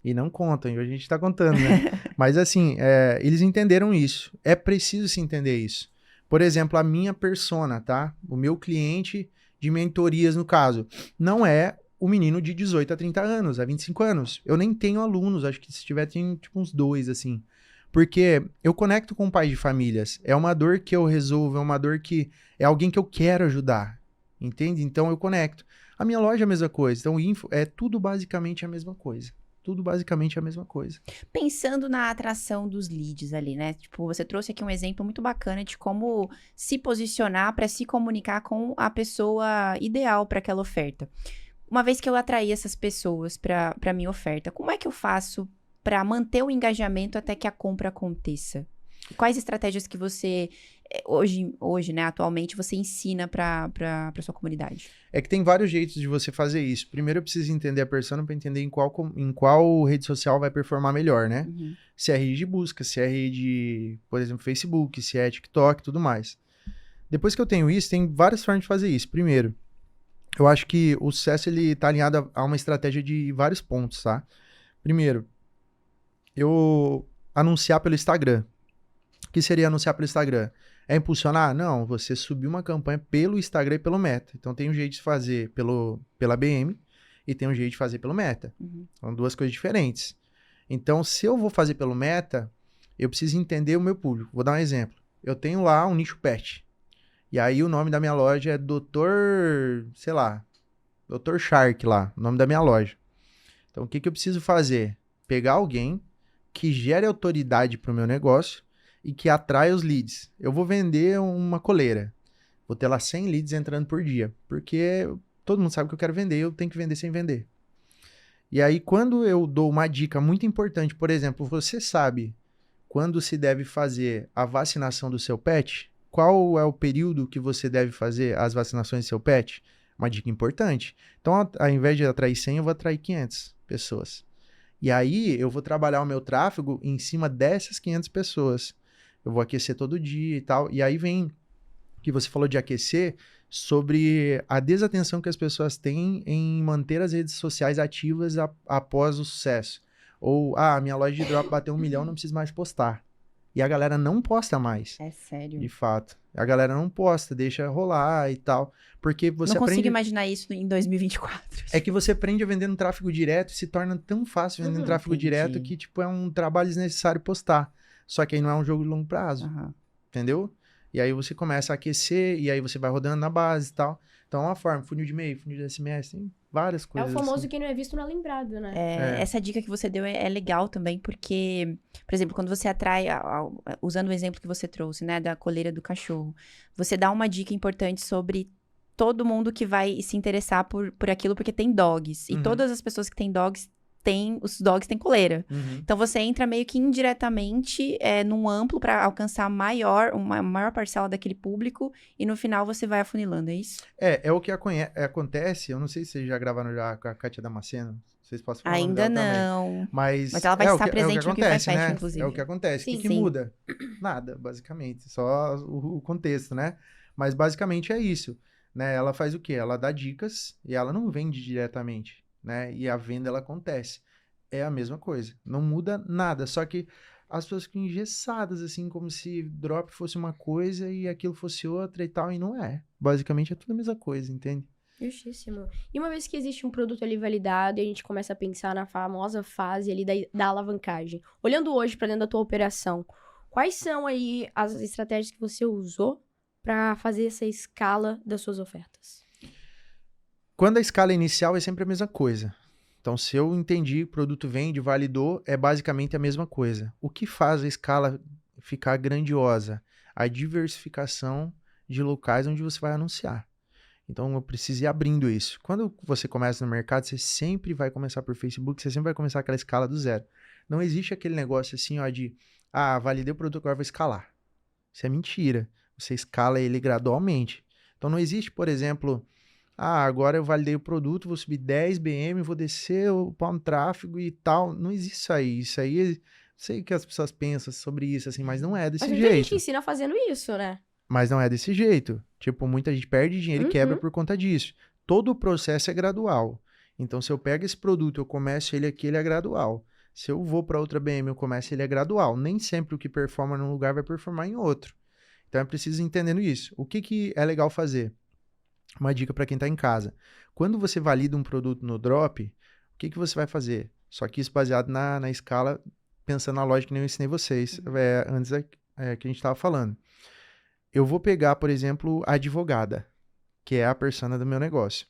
E não contam, e a gente tá contando, né? Mas assim, eles entenderam isso. É preciso se entender isso. Por exemplo, a minha persona, tá? O meu cliente de mentorias, no caso, não é o menino de 18 a 30 anos, a 25 anos. Eu nem tenho alunos, acho que se tiver, tem tipo uns 2, assim. Porque eu conecto com pais de famílias. É uma dor que eu resolvo, é uma dor que é alguém que eu quero ajudar. Entende? Então eu conecto. A minha loja é a mesma coisa. Então, Info é tudo basicamente a mesma coisa. Tudo basicamente a mesma coisa. Pensando na atração dos leads ali, né? Tipo, você trouxe aqui um exemplo muito bacana de como se posicionar para se comunicar com a pessoa ideal para aquela oferta. Uma vez que eu atraí essas pessoas para minha oferta, como é que eu faço para manter o engajamento até que a compra aconteça? Quais estratégias que você, hoje, né, atualmente, você ensina para sua comunidade? É que tem vários jeitos de você fazer isso. Primeiro eu preciso entender a persona para entender em qual rede social vai performar melhor, né? Uhum. Se é rede de busca, se é rede, por exemplo, Facebook, se é TikTok e tudo mais. Depois que eu tenho isso, tem várias formas de fazer isso. Primeiro, eu acho que o sucesso ele tá alinhado a uma estratégia de vários pontos, tá? Primeiro, eu anunciar pelo Instagram. O que seria anunciar pelo Instagram? É impulsionar? Não, você subir uma campanha pelo Instagram e pelo Meta. Então tem um jeito de fazer pela BM e tem um jeito de fazer pelo Meta. Uhum. São duas coisas diferentes. Então, se eu vou fazer pelo Meta, eu preciso entender o meu público. Vou dar um exemplo. Eu tenho lá um nicho pet. E aí o nome da minha loja é Dr. Shark lá, o nome da minha loja. Então, o que eu preciso fazer? Pegar alguém que gere autoridade para o meu negócio e que atrai os leads. Eu vou vender uma coleira. Vou ter lá 100 leads entrando por dia. Porque todo mundo sabe que eu quero vender, eu tenho que vender sem vender. E aí, quando eu dou uma dica muito importante, por exemplo, você sabe quando se deve fazer a vacinação do seu pet? Qual é o período que você deve fazer as vacinações do seu pet? Uma dica importante. Então, ao invés de atrair 100, eu vou atrair 500 pessoas. E aí, eu vou trabalhar o meu tráfego em cima dessas 500 pessoas. Eu vou aquecer todo dia e tal. E aí vem, que você falou de aquecer, sobre a desatenção que as pessoas têm em manter as redes sociais ativas após o sucesso. Ou, minha loja de drop bateu 1 milhão, não preciso mais postar. E a galera não posta mais. É sério. De fato. A galera não posta, deixa rolar e tal. Porque você Não consigo aprende... imaginar isso em 2024. É que você aprende a vender no tráfego direto e se torna tão fácil vender no tráfego Entendi. direto que, tipo, é um trabalho desnecessário postar. Só que aí não é um jogo de longo prazo, Aham. entendeu? E aí você começa a aquecer, e aí você vai rodando na base e tal. Então é uma forma, funil de e-mail, funil de SMS, tem várias É o coisas famoso assim. que não é visto, não é lembrado, né? Essa dica que você deu é legal também, porque, por exemplo, quando você atrai, usando o exemplo que você trouxe, né, da coleira do cachorro, você dá uma dica importante sobre todo mundo que vai se interessar por aquilo, porque tem dogs. E Uhum. todas as pessoas que têm dogs, os dogs têm coleira. Uhum. Então você entra meio que indiretamente num amplo para alcançar uma maior parcela daquele público e no final você vai afunilando, é isso? É o que acontece, eu não sei se vocês já gravaram já com a Kátia Damasceno, vocês possam falar o nome Ainda dela também. não. Mas Mas ela vai é estar o que presente no Give My acontece, Fashion, né? inclusive. É o que acontece. Sim, O que sim. muda? Nada, basicamente. Só o contexto, né? Mas basicamente é isso, né? Ela faz o quê? Ela dá dicas e ela não vende diretamente, né? E a venda, ela acontece. É a mesma coisa. Não muda nada. Só que as pessoas ficam engessadas, assim, como se drop fosse uma coisa e aquilo fosse outra e tal, e não é. Basicamente é tudo a mesma coisa, entende? Justíssimo. E uma vez que existe um produto ali validado e a gente começa a pensar na famosa fase ali da alavancagem, olhando hoje para dentro da tua operação, quais são aí as estratégias que você usou para fazer essa escala das suas ofertas? Quando a escala inicial é sempre a mesma coisa. Então, se eu entendi, o produto vende, validou, é basicamente a mesma coisa. O que faz a escala ficar grandiosa? A diversificação de locais onde você vai anunciar. Então, eu preciso ir abrindo isso. Quando você começa no mercado, você sempre vai começar por Facebook, você sempre vai começar aquela escala do zero. Não existe aquele negócio assim, ó, de, validei o produto, agora vou escalar. Isso é mentira. Você escala ele gradualmente. Então, não existe, por exemplo, agora eu validei o produto, vou subir 10 BM, vou descer o pau no tráfego e tal. Não existe isso aí. Isso aí, sei que as pessoas pensam sobre isso, assim, mas não é desse Mas muita gente jeito. ensina fazendo isso, né? Mas não é desse jeito. Tipo, muita gente perde dinheiro e quebra por conta disso. Todo o processo é gradual. Então, se eu pego esse produto, eu começo ele aqui, ele é gradual. Se eu vou para outra BM, eu começo ele é gradual. Nem sempre o que performa num lugar vai performar em outro. Então, é preciso ir entendendo isso. O que é legal fazer? Uma dica para quem está em casa. Quando você valida um produto no drop, o que você vai fazer? Só que isso baseado na escala, pensando na lógica que eu ensinei vocês antes que a gente estava falando. Eu vou pegar, por exemplo, a advogada, que é a persona do meu negócio.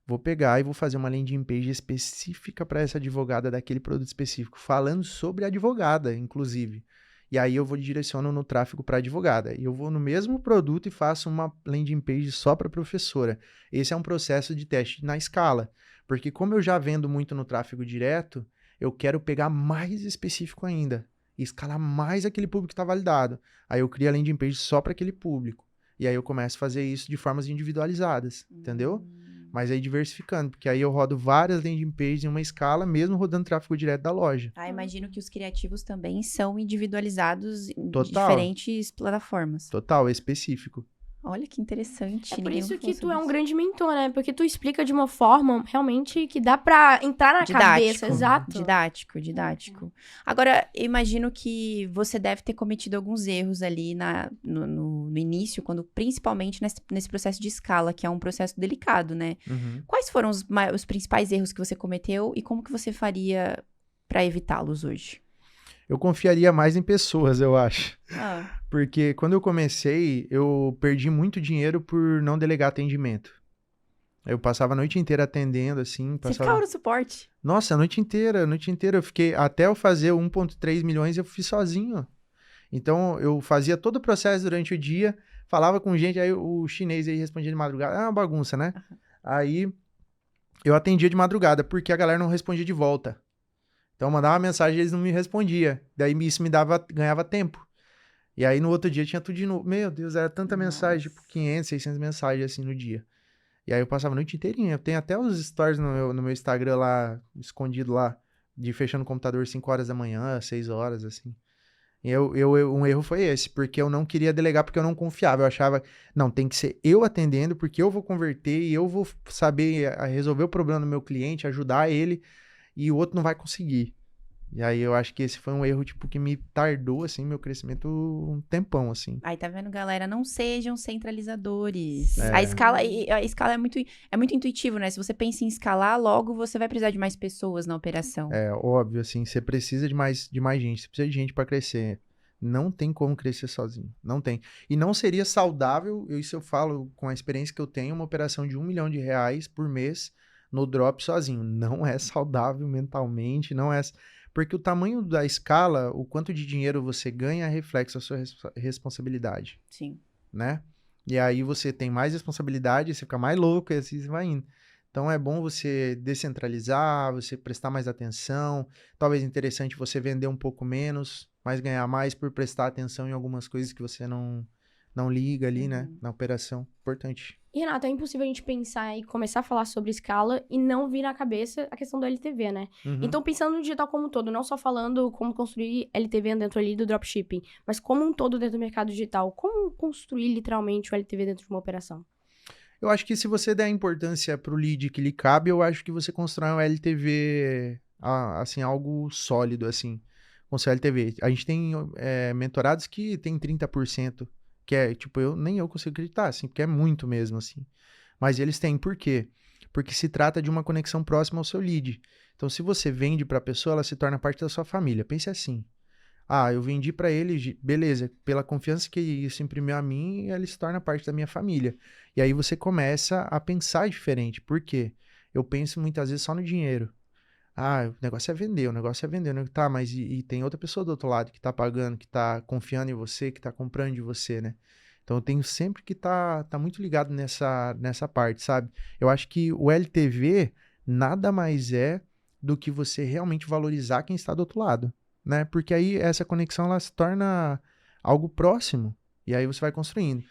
Vou pegar e vou fazer uma landing page específica para essa advogada daquele produto específico, falando sobre a advogada, inclusive. E aí eu vou direciono no tráfego para advogada. E eu vou no mesmo produto e faço uma landing page só para professora. Esse é um processo de teste na escala. Porque como eu já vendo muito no tráfego direto, eu quero pegar mais específico ainda. E escalar mais aquele público que está validado. Aí eu crio a landing page só para aquele público. E aí eu começo a fazer isso de formas individualizadas, entendeu? Mas aí diversificando, porque aí eu rodo várias landing pages em uma escala, mesmo rodando tráfego direto da loja. Imagino que os criativos também são individualizados em Total. diferentes plataformas. Total, é específico. Olha que interessante. É por ninguém isso me que falou tu é sobre um grande mentor, né? Porque tu explica de uma forma realmente que dá pra entrar na cabeça. Exato. Didático. Agora, eu imagino que você deve ter cometido alguns erros ali no início, principalmente nesse processo de escala, que é um processo delicado, né? Uhum. Quais foram os principais erros que você cometeu e como que você faria pra evitá-los hoje? Eu confiaria mais em pessoas, eu acho. Ah, Porque quando eu comecei, eu perdi muito dinheiro por não delegar atendimento. Eu passava a noite inteira atendendo, assim. você ficava no suporte. Nossa, a noite inteira. Eu fiquei... Até eu fazer 1,3 milhões, eu fiz sozinho. Então, eu fazia todo o processo durante o dia, falava com gente, aí o chinês aí respondia de madrugada. É uma bagunça, né? Uhum. Aí, eu atendia de madrugada, porque a galera não respondia de volta. Então, eu mandava uma mensagem e eles não me respondiam. Daí, isso ganhava tempo. E aí, no outro dia, tinha tudo de novo. Meu Deus, era tanta mensagem, tipo 500, 600 mensagens, assim, no dia. E aí, eu passava a noite inteirinha. Eu tenho até os stories no meu Instagram lá, escondido lá, de fechando o computador 5 horas da manhã, 6 horas, assim. E um erro foi esse, porque eu não queria delegar, porque eu não confiava. Eu achava, não, tem que ser eu atendendo, porque eu vou converter e eu vou saber resolver o problema do meu cliente, ajudar ele, e o outro não vai conseguir. E aí eu acho que esse foi um erro, tipo, que me tardou, assim, meu crescimento um tempão, assim. Aí tá vendo, galera? Não sejam centralizadores. É. A escala é muito intuitivo, né? Se você pensa em escalar, logo você vai precisar de mais pessoas na operação. É óbvio, assim, você precisa de mais gente, você precisa de gente para crescer. Não tem como crescer sozinho, não tem. E não seria saudável, isso eu falo com a experiência que eu tenho, uma operação de R$1 milhão por mês no drop sozinho. Não é saudável mentalmente, não é... Porque o tamanho da escala, o quanto de dinheiro você ganha, é reflexo da sua responsabilidade, Sim. né? E aí você tem mais responsabilidade, você fica mais louco e assim você vai indo. Então é bom você descentralizar, você prestar mais atenção. Talvez interessante você vender um pouco menos, mas ganhar mais por prestar atenção em algumas coisas que você não liga ali, né? Na operação. Importante. E, Renato, é impossível a gente pensar e começar a falar sobre escala e não vir na cabeça a questão do LTV, né? Uhum. Então, pensando no digital como um todo, não só falando como construir LTV dentro ali do dropshipping, mas como um todo dentro do mercado digital, como construir literalmente o LTV dentro de uma operação? Eu acho que se você der importância pro lead que lhe cabe, eu acho que você constrói um LTV, assim, algo sólido, assim, com seu LTV. A gente tem mentorados que tem 30%, que é, tipo, nem eu consigo acreditar, assim, porque é muito mesmo, assim. Mas eles têm, por quê? Porque se trata de uma conexão próxima ao seu lead. Então, se você vende para a pessoa, ela se torna parte da sua família. Pense assim. Ah, eu vendi para ele, beleza, pela confiança que isso imprimiu a mim, ele se torna parte da minha família. E aí você começa a pensar diferente. Por quê? Eu penso muitas vezes só no dinheiro. Ah, o negócio é vender, o negócio é vender. Tá, mas e tem outra pessoa do outro lado que tá pagando, que tá confiando em você, que tá comprando de você, né? Então eu tenho sempre que tá muito ligado nessa parte, sabe? Eu acho que o LTV nada mais é do que você realmente valorizar quem está do outro lado, né? Porque aí essa conexão ela se torna algo próximo e aí você vai construindo.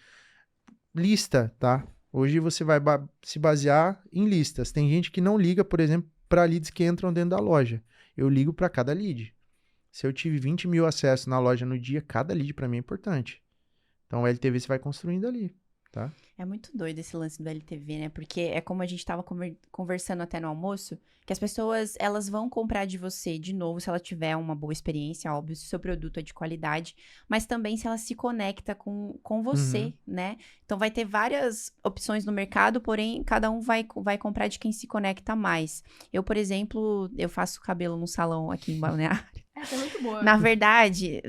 Lista, tá? Hoje você vai se basear em listas. Tem gente que não liga, por exemplo, para leads que entram dentro da loja. Eu ligo para cada lead. Se eu tive 20 mil acessos na loja no dia, cada lead para mim é importante. Então o LTV você vai construindo ali, tá? É muito doido esse lance do LTV, né? Porque é como a gente tava conversando até no almoço, que as pessoas, elas vão comprar de você de novo se ela tiver uma boa experiência, óbvio, se o seu produto é de qualidade, mas também se ela se conecta com você, né? Então vai ter várias opções no mercado, porém cada um vai comprar de quem se conecta mais. Eu, por exemplo, eu faço cabelo num salão aqui em Balneário. Essa é muito boa. Na verdade,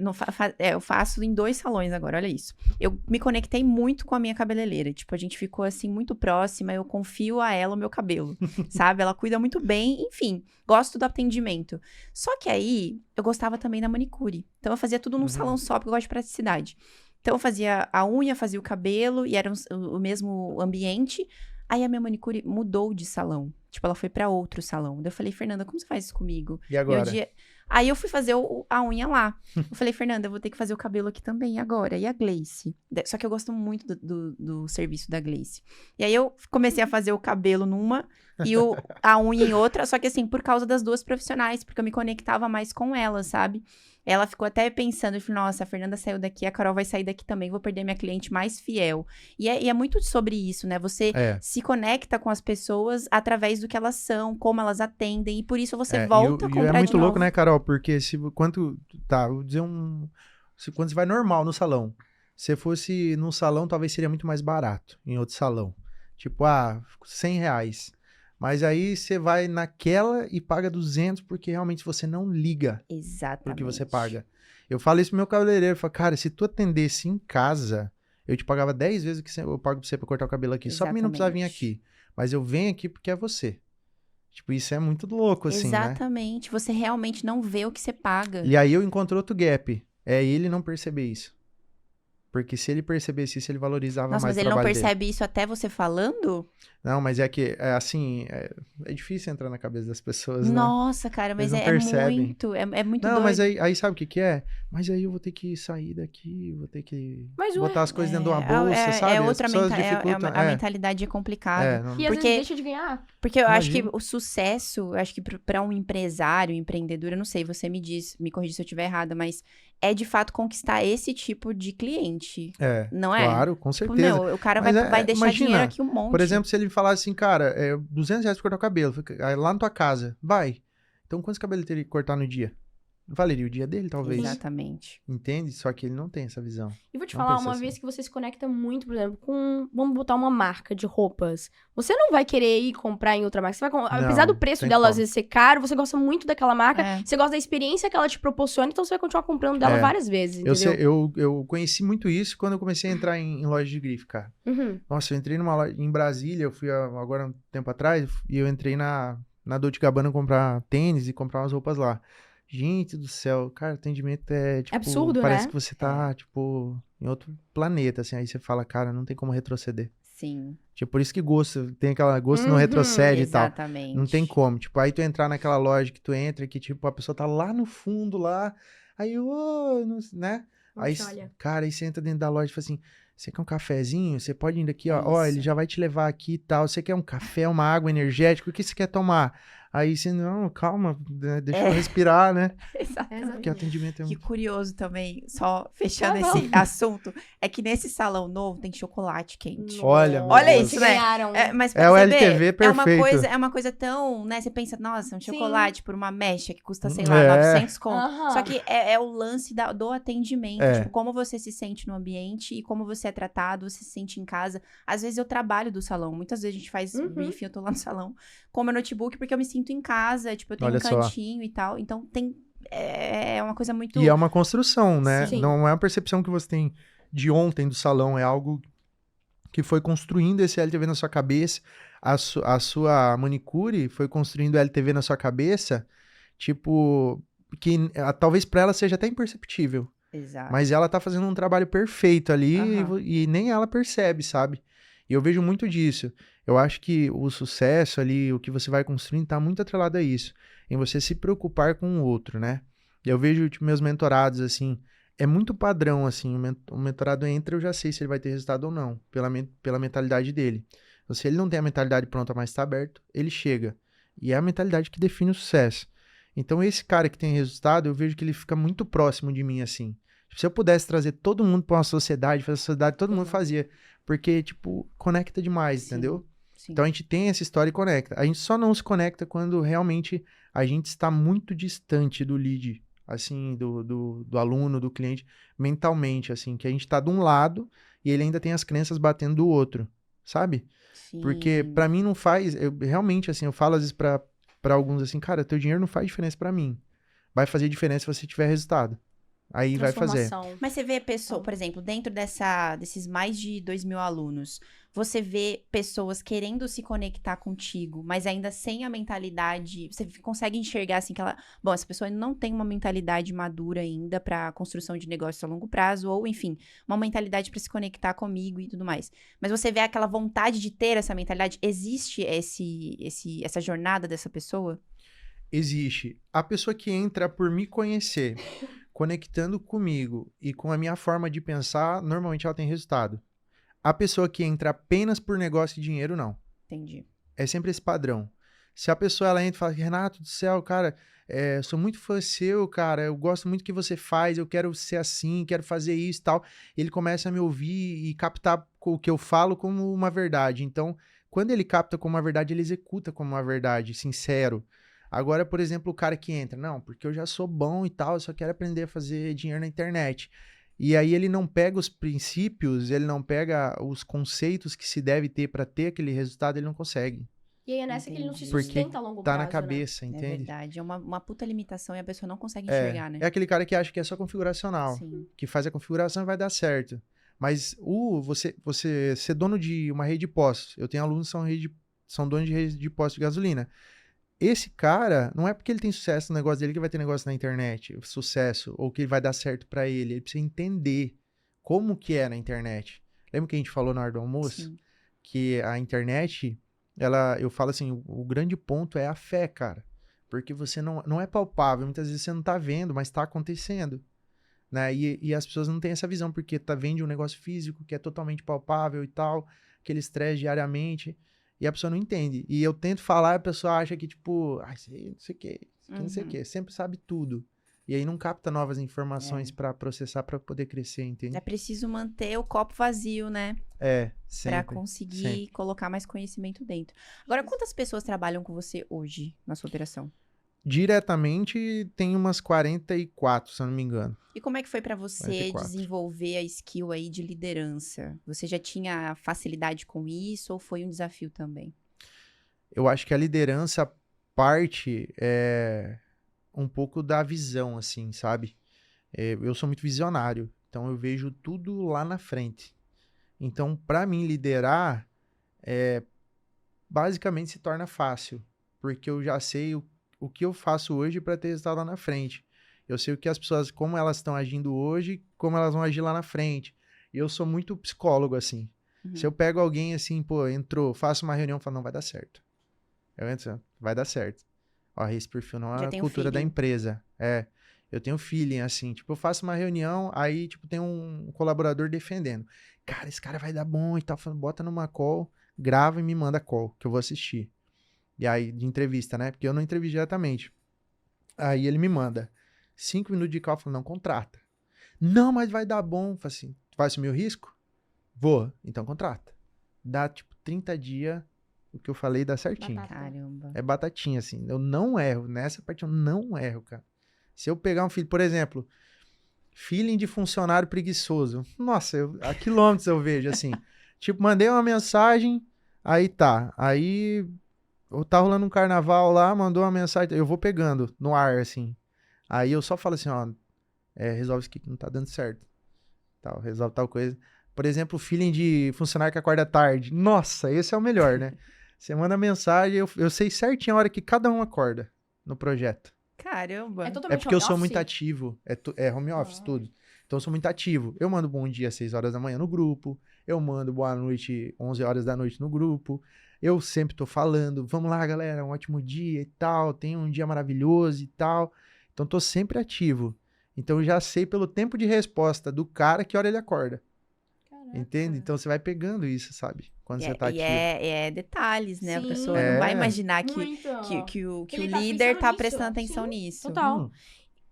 eu faço em 2 salões agora, olha isso. Eu me conectei muito com a minha cabeleireira. Tipo, a gente ficou, assim, muito próxima. Eu confio a ela o meu cabelo, sabe? Ela cuida muito bem, enfim. Gosto do atendimento. Só que aí, eu gostava também da manicure. Então, eu fazia tudo num salão só, porque eu gosto de praticidade. Então, eu fazia a unha, fazia o cabelo, e era o mesmo ambiente. Aí, a minha manicure mudou de salão. Tipo, ela foi pra outro salão. Daí eu falei, Fernanda, como você faz isso comigo? E agora? Aí eu fui fazer a unha lá. Eu falei, Fernanda, eu vou ter que fazer o cabelo aqui também agora. E a Gleice? Só que eu gosto muito do serviço da Gleice. E aí eu comecei a fazer o cabelo numa e a unha em outra. Só que assim, por causa das 2 profissionais, porque eu me conectava mais com elas, sabe? Ela ficou até pensando, eu falei, nossa, a Fernanda saiu daqui, a Carol vai sair daqui também, vou perder minha cliente mais fiel. E é muito sobre isso, né? Você se conecta com as pessoas através do que elas são, como elas atendem, e por isso você volta a comprar de novo. É muito louco, né, Carol? Porque vou dizer quando você vai normal no salão, se fosse num salão, talvez seria muito mais barato, em outro salão. Tipo, R$100. Mas aí você vai naquela e paga 200 porque realmente você não liga. Exatamente. Porque você paga. Eu falo isso pro meu cabeleireiro, eu falo, cara, se tu atendesse em casa, eu te pagava 10 vezes o que eu pago pra você pra cortar o cabelo aqui. Exatamente. Só pra mim não precisar vir aqui. Mas eu venho aqui porque é você. Tipo, isso é muito louco, assim, Exatamente. Né? Você realmente não vê o que você paga. E aí eu encontro outro gap. É ele não perceber isso. Porque se ele percebesse isso, ele valorizava mais o trabalho dele. Mas ele não percebe isso até você falando? Não, mas é que, assim, é difícil entrar na cabeça das pessoas, né? Nossa, cara, mas é muito não, doido. Mas aí sabe o que é? Mas aí eu vou ter que sair daqui, vou ter que botar as coisas dentro de uma bolsa, sabe? É outra a mentalidade é complicada. E às vezes deixa de ganhar. Porque eu acho que o sucesso, eu acho que para um empresário, um empreendedor, eu não sei, você me corrija se eu estiver errada, mas é de fato conquistar esse tipo de cliente. Não é? Claro, com certeza. Não, o cara vai deixar dinheiro aqui um monte. Por exemplo, se ele falasse assim, cara, R$200 pra cortar o cabelo, lá na tua casa, vai. Então quantos cabelos ele teria que cortar no dia? valeria o dia dele, talvez. Exatamente. Entende? Só que ele não tem essa visão. E vou te Não falar, pensa uma assim. vez que você se conecta muito, por exemplo, com... Vamos botar uma marca de roupas. Você não vai querer ir comprar em outra marca. Você vai apesar do preço tem dela como. às vezes ser caro, você gosta muito daquela marca, É. você gosta da experiência que ela te proporciona, então você vai continuar comprando dela É. várias vezes, entendeu? Eu conheci muito isso quando eu comecei a entrar em loja de grife, cara. Uhum. Nossa, eu entrei numa loja em Brasília, eu fui agora um tempo atrás, e eu entrei na Dolce & Gabbana comprar tênis e comprar umas roupas lá. Gente do céu, cara, o atendimento é, tipo... absurdo, parece né? que você tá, tipo, em outro planeta, assim. Aí você fala, cara, não tem como retroceder. Sim. Tipo, por isso que gosto, tem aquela... Gosto não Uhum, retrocede e tal. Exatamente. Não tem como. Tipo, aí tu entrar naquela loja que tu entra, que, tipo, a pessoa tá lá no fundo, lá. Aí, né? Não Aí, te olha. cara, aí você entra dentro da loja e fala assim, você quer um cafezinho? Você pode ir aqui, ó. Ó, ele Isso. já vai te levar aqui e tal. Você quer um café, uma água energética? O que você quer tomar? Aí você, não, calma, né, deixa eu respirar, né? Exatamente. Porque o atendimento é Que muito... curioso também, só fechando Tá bom. esse assunto, é que nesse salão novo tem chocolate quente. Olha, meu Olha Deus. isso, né? Ganharam. Mas É o perceber, LTV perfeito. é uma coisa tão, né? Você pensa, nossa, um Sim. chocolate por uma mecha que custa, sei lá, É. 900 conto. Aham. Só que é o lance do atendimento, É. tipo, como você se sente no ambiente e como você é tratado, você se sente em casa. Às vezes eu trabalho do salão, muitas vezes a gente faz briefing, eu tô lá no salão com o meu notebook porque eu me sinto em casa, tipo, eu tenho Olha um só. cantinho e tal. Então é uma coisa muito... E é uma construção, né? Sim. Não é uma percepção que você tem de ontem do salão, é algo que foi construindo esse LTV na sua cabeça. A sua manicure foi construindo LTV na sua cabeça, tipo, que talvez pra ela seja até imperceptível. Exato. Mas ela tá fazendo um trabalho perfeito ali Aham. e nem ela percebe, sabe? E eu vejo muito disso. Eu acho que o sucesso ali, o que você vai construindo, tá muito atrelado a isso. Em você se preocupar com o outro, né? E eu vejo, tipo, meus mentorados, assim, é muito padrão, assim, o mentorado entra, eu já sei se ele vai ter resultado ou não, pela mentalidade dele. Então, se ele não tem a mentalidade pronta, mas tá aberto, ele chega. E é a mentalidade que define o sucesso. Então, esse cara que tem resultado, eu vejo que ele fica muito próximo de mim, assim. Se eu pudesse trazer todo mundo pra uma sociedade, fazer sociedade, todo mundo fazia. Porque, tipo, conecta demais, Sim. entendeu? Sim. Então, a gente tem essa história e conecta. A gente só não se conecta quando realmente a gente está muito distante do lead, assim, do aluno, do cliente, mentalmente, assim, que a gente tá de um lado e ele ainda tem as crenças batendo do outro, sabe? Sim. Porque pra mim não faz, realmente, assim, eu falo às vezes pra alguns assim, cara, teu dinheiro não faz diferença pra mim. Vai fazer diferença se você tiver resultado. Aí vai fazer. Transformação. Mas você vê pessoa, por exemplo, dentro desses mais de 2.000 alunos, você vê pessoas querendo se conectar contigo, mas ainda sem a mentalidade. Você consegue enxergar assim que ela. Bom, essa pessoa não tem uma mentalidade madura ainda para construção de negócios a longo prazo, ou enfim, uma mentalidade para se conectar comigo e tudo mais. Mas você vê aquela vontade de ter essa mentalidade? Existe essa jornada dessa pessoa? Existe. A pessoa que entra por me conhecer, conectando comigo e com a minha forma de pensar, normalmente ela tem resultado. A pessoa que entra apenas por negócio e dinheiro, não. Entendi. É sempre esse padrão. Se a pessoa ela entra e fala, Renato do céu, cara, sou muito fã seu, cara, eu gosto muito do que você faz, eu quero ser assim, quero fazer isso e tal. Ele começa a me ouvir e captar o que eu falo como uma verdade. Então, quando ele capta como uma verdade, ele executa como uma verdade, sincero. Agora, por exemplo, o cara que entra, não, porque eu já sou bom e tal, eu só quero aprender a fazer dinheiro na internet. E aí ele não pega os princípios, ele não pega os conceitos que se deve ter para ter aquele resultado, ele não consegue. E aí é nessa que ele não se Entendi. sustenta a longo Tá prazo, na cabeça, É entende? verdade. É uma puta limitação e a pessoa não consegue enxergar, né? É aquele cara que acha que é só configuracional, Sim. que faz a configuração e vai dar certo. Mas você ser dono de uma rede de postos, eu tenho alunos que são donos de rede de postos de gasolina. Esse cara, não é porque ele tem sucesso no negócio dele que vai ter negócio na internet, sucesso, ou que vai dar certo pra ele. Ele precisa entender como que é na internet. Lembra que a gente falou na hora do almoço? Sim. Que a internet, eu falo assim, o grande ponto é a fé, cara. Porque você não é palpável, muitas vezes você não tá vendo, mas tá acontecendo. Né? E as pessoas não têm essa visão, porque vende um negócio físico que é totalmente palpável e tal, aquele estresse diariamente. E a pessoa não entende. E eu tento falar, a pessoa acha que, tipo, isso aí não sei o quê, isso aqui não sei o quê. Sempre sabe tudo. E aí não capta novas informações pra processar, pra poder crescer, entende? É preciso manter o copo vazio, né? Sempre. Pra conseguir sempre. colocar mais conhecimento dentro. Agora, quantas pessoas trabalham com você hoje na sua operação? Diretamente tem umas 44, se eu não me engano. E como é que foi pra você 44. desenvolver a skill aí de liderança? Você já tinha facilidade com isso ou foi um desafio também? Eu acho que a liderança parte um pouco da visão, assim, sabe? Eu sou muito visionário, então eu vejo tudo lá na frente. Então, para mim, liderar basicamente se torna fácil, porque eu já sei o que eu faço hoje para ter resultado lá na frente. Eu sei o que as pessoas, como elas estão agindo hoje, como elas vão agir lá na frente. E eu sou muito psicólogo, assim. Se eu pego alguém assim, pô, entrou, faço uma reunião, falo, não, vai dar certo. Eu entro, vai dar certo. Ó, esse perfil não é Já a tem um cultura da feeling. empresa. Eu tenho feeling, assim, tipo, eu faço uma reunião, aí, tipo, tem um colaborador defendendo. Cara, esse cara vai dar bom e tal, falando, bota numa call, grava e me manda call, que eu vou assistir. E aí, de entrevista, né? Porque eu não entrevisto diretamente. Aí ele me manda 5 minutos de call, eu falo, não, contrata. Não, mas vai dar bom. Eu falo assim, tu vai assumir o risco? Vou, então contrata. Dá, tipo, 30 dias, o que eu falei dá certinho. Batata. Caramba. É batatinha, assim. Eu não erro. Nessa parte eu não erro, cara. Se eu pegar um filho, por exemplo, feeling de funcionário preguiçoso. Nossa, a quilômetros eu vejo, assim. Tipo, mandei uma mensagem, aí tá. Aí tá rolando um carnaval lá, mandou uma mensagem, eu vou pegando no ar, assim. Aí eu só falo assim, ó, resolve isso aqui que não tá dando certo. Tal, resolve tal coisa. Por exemplo, o feeling de funcionário que acorda tarde. Nossa, esse é o melhor, né? Você manda mensagem, eu sei certinho a hora que cada um acorda no projeto. Caramba. É É totalmente porque eu home sou office? muito ativo. É home office, tudo. Então eu sou muito ativo. Eu mando bom dia às 6 horas da manhã no grupo. Eu mando boa noite 11 horas da noite no grupo. Eu sempre tô falando, vamos lá, galera, um ótimo dia e tal. Tenha um dia maravilhoso e tal. Então tô sempre ativo. Então eu já sei pelo tempo de resposta do cara que hora ele acorda. Caraca. Entende? Então você vai pegando isso, sabe? Quando você tá ativo. Detalhes, né? A Sim. pessoa não vai É. imaginar Muito. que o Ele tá líder pensando tá nisso. prestando atenção Sim, nisso. total.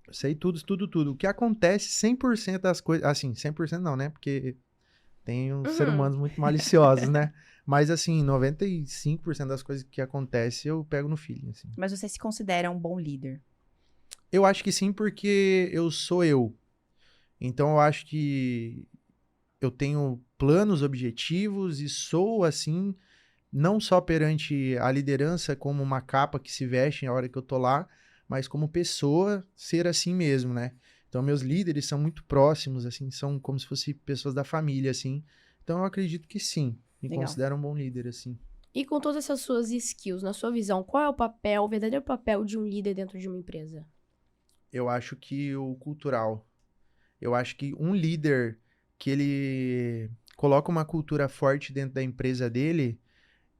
Eu sei tudo, tudo, tudo. O que acontece 100% das coisas... Assim, 100% não, né? Porque tem uns seres Uhum. humanos muito maliciosos, né? Mas, assim, 95% das coisas que acontecem eu pego no feeling, assim. Mas você se considera um bom líder? Eu acho que sim, porque eu sou eu. Então, eu acho que eu tenho planos, objetivos e sou, assim, não só perante a liderança como uma capa que se veste na hora que eu tô lá, mas como pessoa, ser assim mesmo, né? Então, meus líderes são muito próximos, assim, são como se fossem pessoas da família, assim. Então, eu acredito que sim, me Legal. considero um bom líder, assim. E com todas essas suas skills, na sua visão, qual é o papel, o verdadeiro papel de um líder dentro de uma empresa? Eu acho que o cultural, eu acho que um líder que ele coloca uma cultura forte dentro da empresa dele,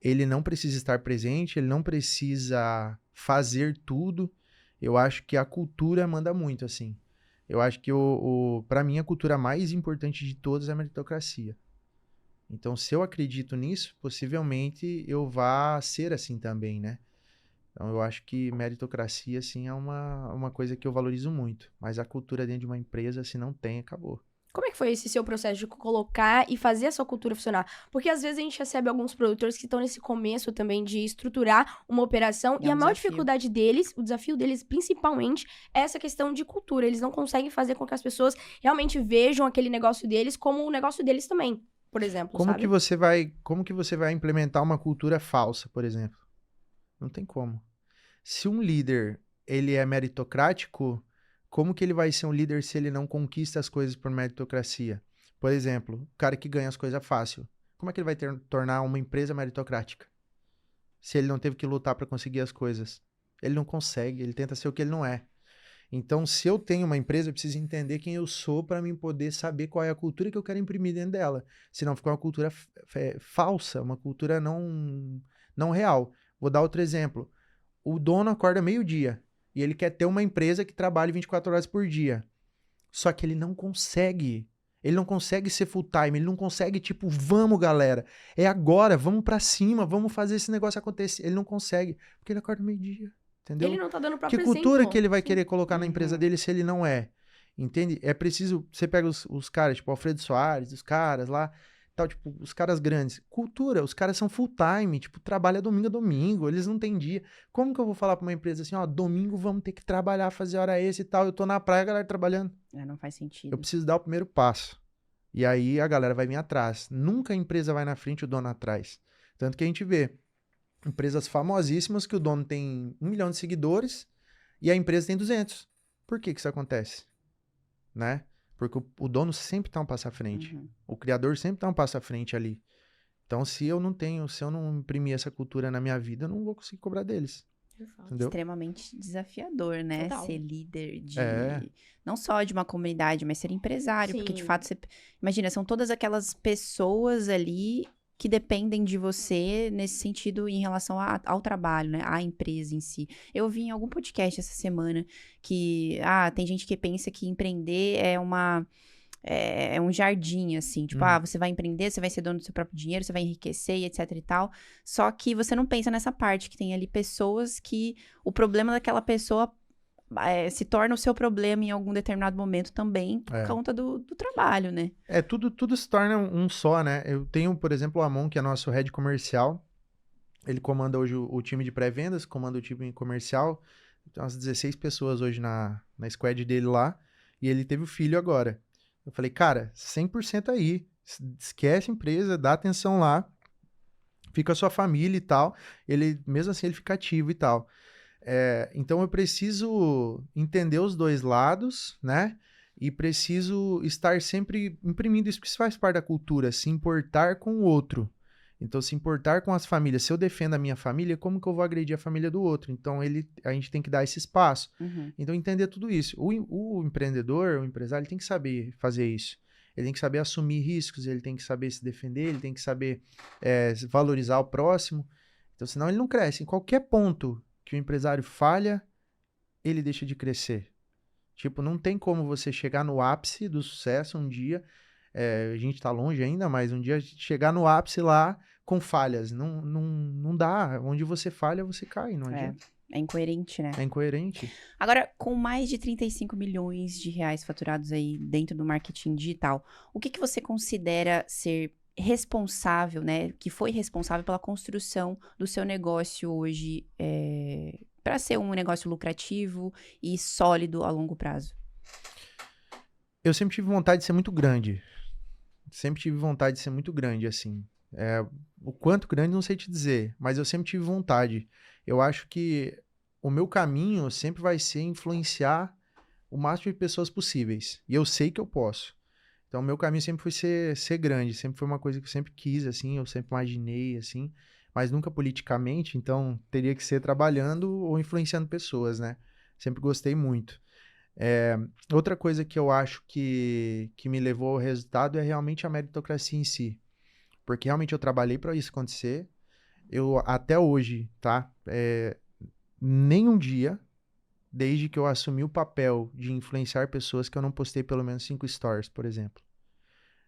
ele não precisa estar presente, ele não precisa fazer tudo. Eu acho que a cultura manda muito, assim. Eu acho que para mim a cultura mais importante de todas é a meritocracia. Então, se eu acredito nisso, possivelmente eu vá ser assim também, né? Então, eu acho que meritocracia, assim, é uma coisa que eu valorizo muito. Mas a cultura dentro de uma empresa, se não tem, acabou. Como é que foi esse seu processo de colocar e fazer a sua cultura funcionar? Porque às vezes a gente recebe alguns produtores que estão nesse começo também de estruturar uma operação e É um a maior desafio. dificuldade deles, o desafio deles principalmente, é essa questão de cultura. Eles não conseguem fazer com que as pessoas realmente vejam aquele negócio deles como o negócio deles também, por exemplo, Como sabe? que você vai implementar uma cultura falsa, por exemplo? Não tem como. Se um líder, ele é meritocrático, como que ele vai ser um líder se ele não conquista as coisas por meritocracia? Por exemplo, o cara que ganha as coisas fácil. Como é que ele vai tornar uma empresa meritocrática? Se ele não teve que lutar para conseguir as coisas. Ele não consegue, ele tenta ser o que ele não é. Então, se eu tenho uma empresa, eu preciso entender quem eu sou para mim poder saber qual é a cultura que eu quero imprimir dentro dela. Senão fica uma cultura falsa, uma cultura não real. Vou dar outro exemplo. O dono acorda meio-dia e ele quer ter uma empresa que trabalhe 24 horas por dia. Só que ele não consegue. Ele não consegue ser full time, ele não consegue, tipo, vamos, galera, é agora, vamos pra cima, vamos fazer esse negócio acontecer. Ele não consegue, porque ele acorda meio-dia, entendeu? Ele não tá dando o Que próprio cultura exemplo. que ele vai Sim. querer colocar na empresa Uhum. dele se ele não é? Entende? É preciso. Você pega os caras, tipo Alfredo Soares, os caras lá. tal, tipo, os caras grandes. Cultura, os caras são full time, tipo, trabalha domingo a domingo, eles não têm dia. Como que eu vou falar pra uma empresa assim, ó, domingo vamos ter que trabalhar, fazer hora extra e tal, eu tô na praia, a galera trabalhando. Não faz sentido. Eu preciso dar o primeiro passo. E aí a galera vai vir atrás. Nunca a empresa vai na frente e o dono atrás. Tanto que a gente vê empresas famosíssimas que o dono tem 1 milhão de seguidores e a empresa tem 200. Por que isso acontece? Né? Porque o dono sempre tá um passo à frente. Uhum. O criador sempre tá um passo à frente ali. Então, se eu não imprimir essa cultura na minha vida, eu não vou conseguir cobrar deles. Entendeu? Extremamente desafiador, né? Total. Ser líder de... É. Não só de uma comunidade, mas ser empresário. Porque, de Sim. fato, você... Imagina, são todas aquelas pessoas ali que dependem de você nesse sentido em relação ao trabalho, né? À empresa em si. Eu vi em algum podcast essa semana que... tem gente que pensa que empreender é um jardim, assim. Tipo, você vai empreender, você vai ser dono do seu próprio dinheiro, você vai enriquecer e etc e tal. Só que você não pensa nessa parte, que tem ali pessoas que o problema daquela pessoa se torna o seu problema em algum determinado momento também, por conta do trabalho, né? Tudo se torna um só, né? Eu tenho, por exemplo, o Amon, que é nosso head comercial. Ele comanda hoje o time de pré-vendas, comanda o time comercial. Tem umas 16 pessoas hoje na squad dele lá. E ele teve o filho agora. Eu falei, cara, 100% aí. Esquece a empresa, dá atenção lá. Fica a sua família e tal. Ele, mesmo assim, ele fica ativo e tal. Então, eu preciso entender os dois lados, né? E preciso estar sempre imprimindo isso, porque isso faz parte da cultura, se importar com o outro. Então, se importar com as famílias. Se eu defendo a minha família, como que eu vou agredir a família do outro? Então, a gente tem que dar esse espaço. Uhum. Então, entender tudo isso. O empreendedor, o empresário, ele tem que saber fazer isso. Ele tem que saber assumir riscos, ele tem que saber se defender, ele tem que saber valorizar o próximo. Então, senão ele não cresce. Em qualquer ponto que o empresário falha, ele deixa de crescer. Tipo, não tem como você chegar no ápice do sucesso um dia... a gente tá longe ainda, mas um dia chegar no ápice lá com falhas. Não dá. Onde você falha, você cai. Não adianta. É incoerente, né? É incoerente. Agora, com mais de 35 milhões de reais faturados aí dentro do marketing digital, o que você considera ser responsável, né? Que foi responsável pela construção do seu negócio hoje para ser um negócio lucrativo e sólido a longo prazo? Eu sempre tive vontade de ser muito grande. Sempre tive vontade de ser muito grande, assim. O quanto grande, não sei te dizer, mas eu sempre tive vontade. Eu acho que o meu caminho sempre vai ser influenciar o máximo de pessoas possíveis. E eu sei que eu posso. Então, o meu caminho sempre foi ser grande. Sempre foi uma coisa que eu sempre quis, assim. Eu sempre imaginei, assim. Mas nunca politicamente. Então, teria que ser trabalhando ou influenciando pessoas, né? Sempre gostei muito. Outra coisa que eu acho que me levou ao resultado é realmente a meritocracia em si. Porque realmente eu trabalhei para isso acontecer. Eu, até hoje, tá? Nenhum dia, desde que eu assumi o papel de influenciar pessoas, que eu não postei pelo menos 5 stories, por exemplo.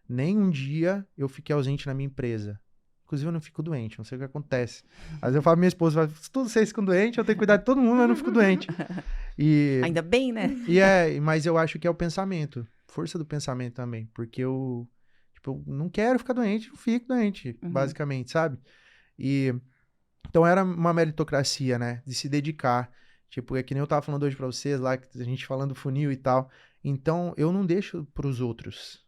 Nenhum dia eu fiquei ausente na minha empresa. Inclusive, eu não fico doente, não sei o que acontece. Às vezes eu falo pra minha esposa, se todos vocês ficam doentes, eu tenho que cuidar de todo mundo, mas eu não fico doente. Ainda bem, né? Mas eu acho que é o pensamento. Força do pensamento também. Porque eu não quero ficar doente, eu fico doente, basicamente, sabe? Então era uma meritocracia, né? De se dedicar. Tipo, é que nem eu tava falando hoje pra vocês lá, a gente falando do funil e tal. Então, eu não deixo pros outros.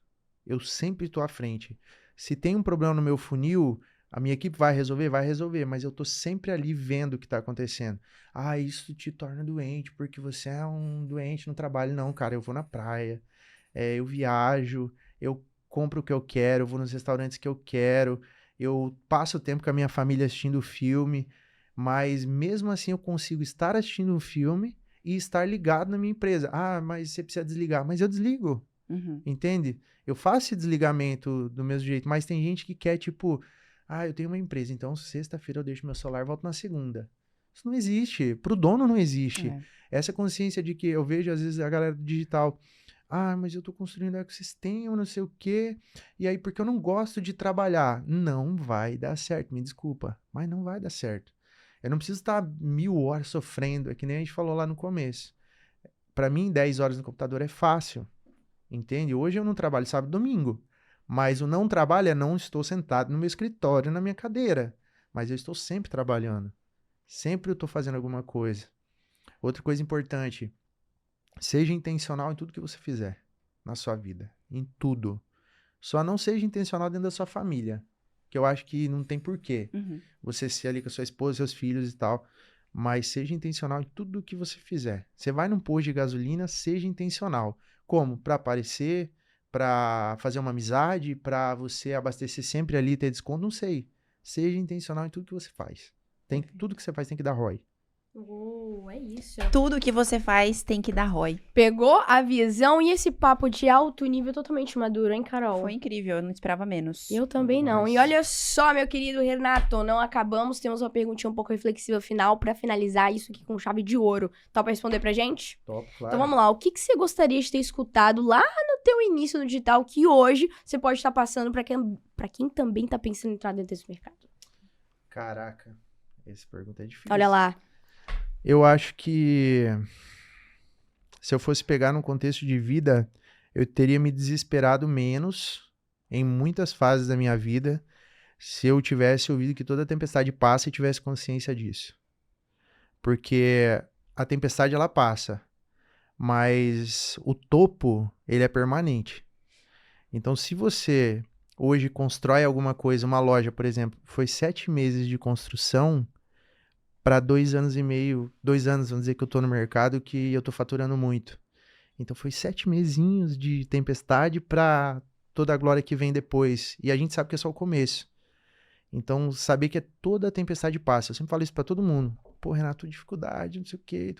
Eu sempre tô à frente. Se tem um problema no meu funil, a minha equipe vai resolver, mas eu tô sempre ali vendo o que tá acontecendo. Isso te torna doente, porque você é um doente no trabalho. Não, cara, eu vou na praia, eu viajo, eu compro o que eu quero, eu vou nos restaurantes que eu quero, eu passo o tempo com a minha família assistindo filme, mas mesmo assim eu consigo estar assistindo um filme e estar ligado na minha empresa. Mas você precisa desligar. Mas eu desligo, entende? Eu faço esse desligamento do mesmo jeito, mas tem gente que quer, tipo... eu tenho uma empresa, então sexta-feira eu deixo meu celular e volto na segunda. Isso não existe. Pro dono não existe. Essa consciência de que eu vejo, às vezes, a galera do digital... mas eu tô construindo um ecossistema, não sei o quê. E aí, porque eu não gosto de trabalhar. Não vai dar certo, me desculpa. Mas não vai dar certo. Eu não preciso estar 1000 horas sofrendo. É que nem a gente falou lá no começo. Pra mim, 10 horas no computador é fácil. Entende? Hoje eu não trabalho sábado e domingo. Mas o não trabalho é não estou sentado no meu escritório, na minha cadeira. Mas eu estou sempre trabalhando. Sempre eu estou fazendo alguma coisa. Outra coisa importante, seja intencional em tudo que você fizer na sua vida. Em tudo. Só não seja intencional dentro da sua família. Que eu acho que não tem porquê. Você ser ali com a sua esposa, seus filhos e tal. Mas seja intencional em tudo que você fizer. Você vai num posto de gasolina, seja intencional. Como? Para aparecer, para fazer uma amizade, para você abastecer sempre ali e ter desconto, não sei. Seja intencional em tudo que você faz. Tudo que você faz tem que dar ROI. É isso. Tudo que você faz tem que dar ROI. Pegou a visão e esse papo de alto nível totalmente maduro, hein, Carol? Foi incrível, eu não esperava menos. Eu também não. E olha só, meu querido Renato, não acabamos, temos uma perguntinha um pouco reflexiva final pra finalizar isso aqui com chave de ouro. Topa responder pra gente? Top, claro. Então vamos lá, o que você gostaria de ter escutado lá no teu início no digital que hoje você pode estar passando pra quem também tá pensando em entrar dentro desse mercado? Caraca, essa pergunta é difícil. Olha lá. Eu acho que se eu fosse pegar num contexto de vida, eu teria me desesperado menos em muitas fases da minha vida se eu tivesse ouvido que toda tempestade passa e tivesse consciência disso. Porque a tempestade, ela passa, mas o topo, ele é permanente. Então, se você hoje constrói alguma coisa, uma loja, por exemplo, foi 7 meses de construção para 2 anos e meio, 2 anos, vamos dizer que eu tô no mercado, que eu tô faturando muito. Então foi 7 mesinhos de tempestade para toda a glória que vem depois. E a gente sabe que é só o começo. Então, saber que toda a tempestade passa. Eu sempre falo isso para todo mundo. Pô, Renato, dificuldade, não sei o quê.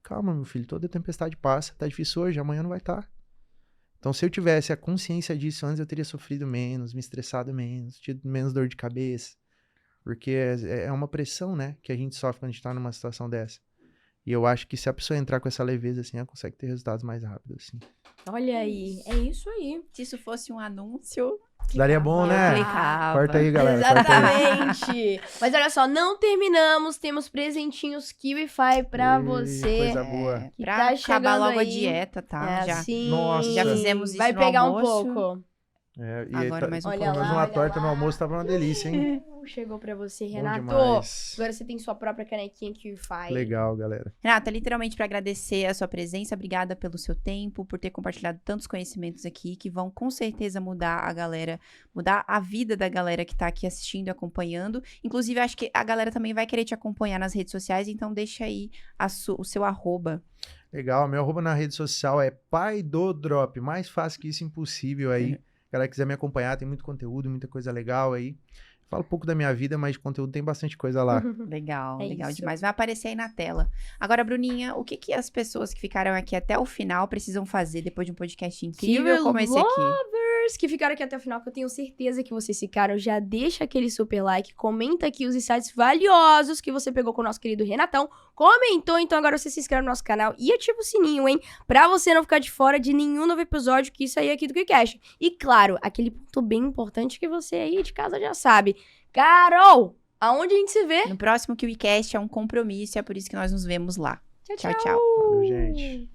Calma, meu filho, toda a tempestade passa. Tá difícil hoje, amanhã não vai estar. Então, se eu tivesse a consciência disso antes, eu teria sofrido menos, me estressado menos, tido menos dor de cabeça. Porque é uma pressão, né, que a gente sofre quando a gente tá numa situação dessa. E eu acho que se a pessoa entrar com essa leveza, assim, ela consegue ter resultados mais rápidos, assim. Olha aí, é isso aí. Se isso fosse um anúncio... Daria bom, né? Clicava. Corta aí, galera. Corta aí. Exatamente. Mas olha só, não terminamos. Temos presentinhos KiwiFi pra você. Coisa boa. Que Pra tá acabar chegando logo a aí. dieta, tá? Já. Sim. Nossa. Já fizemos isso Vai no pegar almoço. um pouco. É, e Agora mais um Olha pouco. lá, uma olha torta lá. no almoço tava uma delícia, hein? Chegou pra você, Bom Renato. demais. Agora você tem sua própria canequinha KiwiFi. Legal, galera. Renata, literalmente para agradecer a sua presença, obrigada pelo seu tempo, por ter compartilhado tantos conhecimentos aqui, que vão com certeza mudar a galera, mudar a vida da galera que tá aqui assistindo e acompanhando. Inclusive, acho que a galera também vai querer te acompanhar nas redes sociais, então deixa aí o seu @. Legal, meu @ na rede social é Pai do Drop. Mais fácil que isso, impossível aí. Se a galera quiser me acompanhar, tem muito conteúdo, muita coisa legal aí. Falo um pouco da minha vida, mas de conteúdo tem bastante coisa lá. Legal, É legal isso. demais. Vai aparecer aí na tela. Agora, Bruninha, o que as pessoas que ficaram aqui até o final precisam fazer depois de um podcast incrível como esse aqui? Que ficaram aqui até o final, que eu tenho certeza que vocês ficaram, já deixa aquele super like, comenta aqui os insights valiosos que você pegou com o nosso querido Renatão, comentou, então agora você se inscreve no nosso canal e ativa o sininho, hein, pra você não ficar de fora de nenhum novo episódio que sair aqui do KiwiCast. E claro, aquele ponto bem importante que você aí de casa já sabe. Carol, aonde a gente se vê? No próximo KiwiCast é um compromisso, é por isso que nós nos vemos lá. Tchau, tchau. Valeu, gente.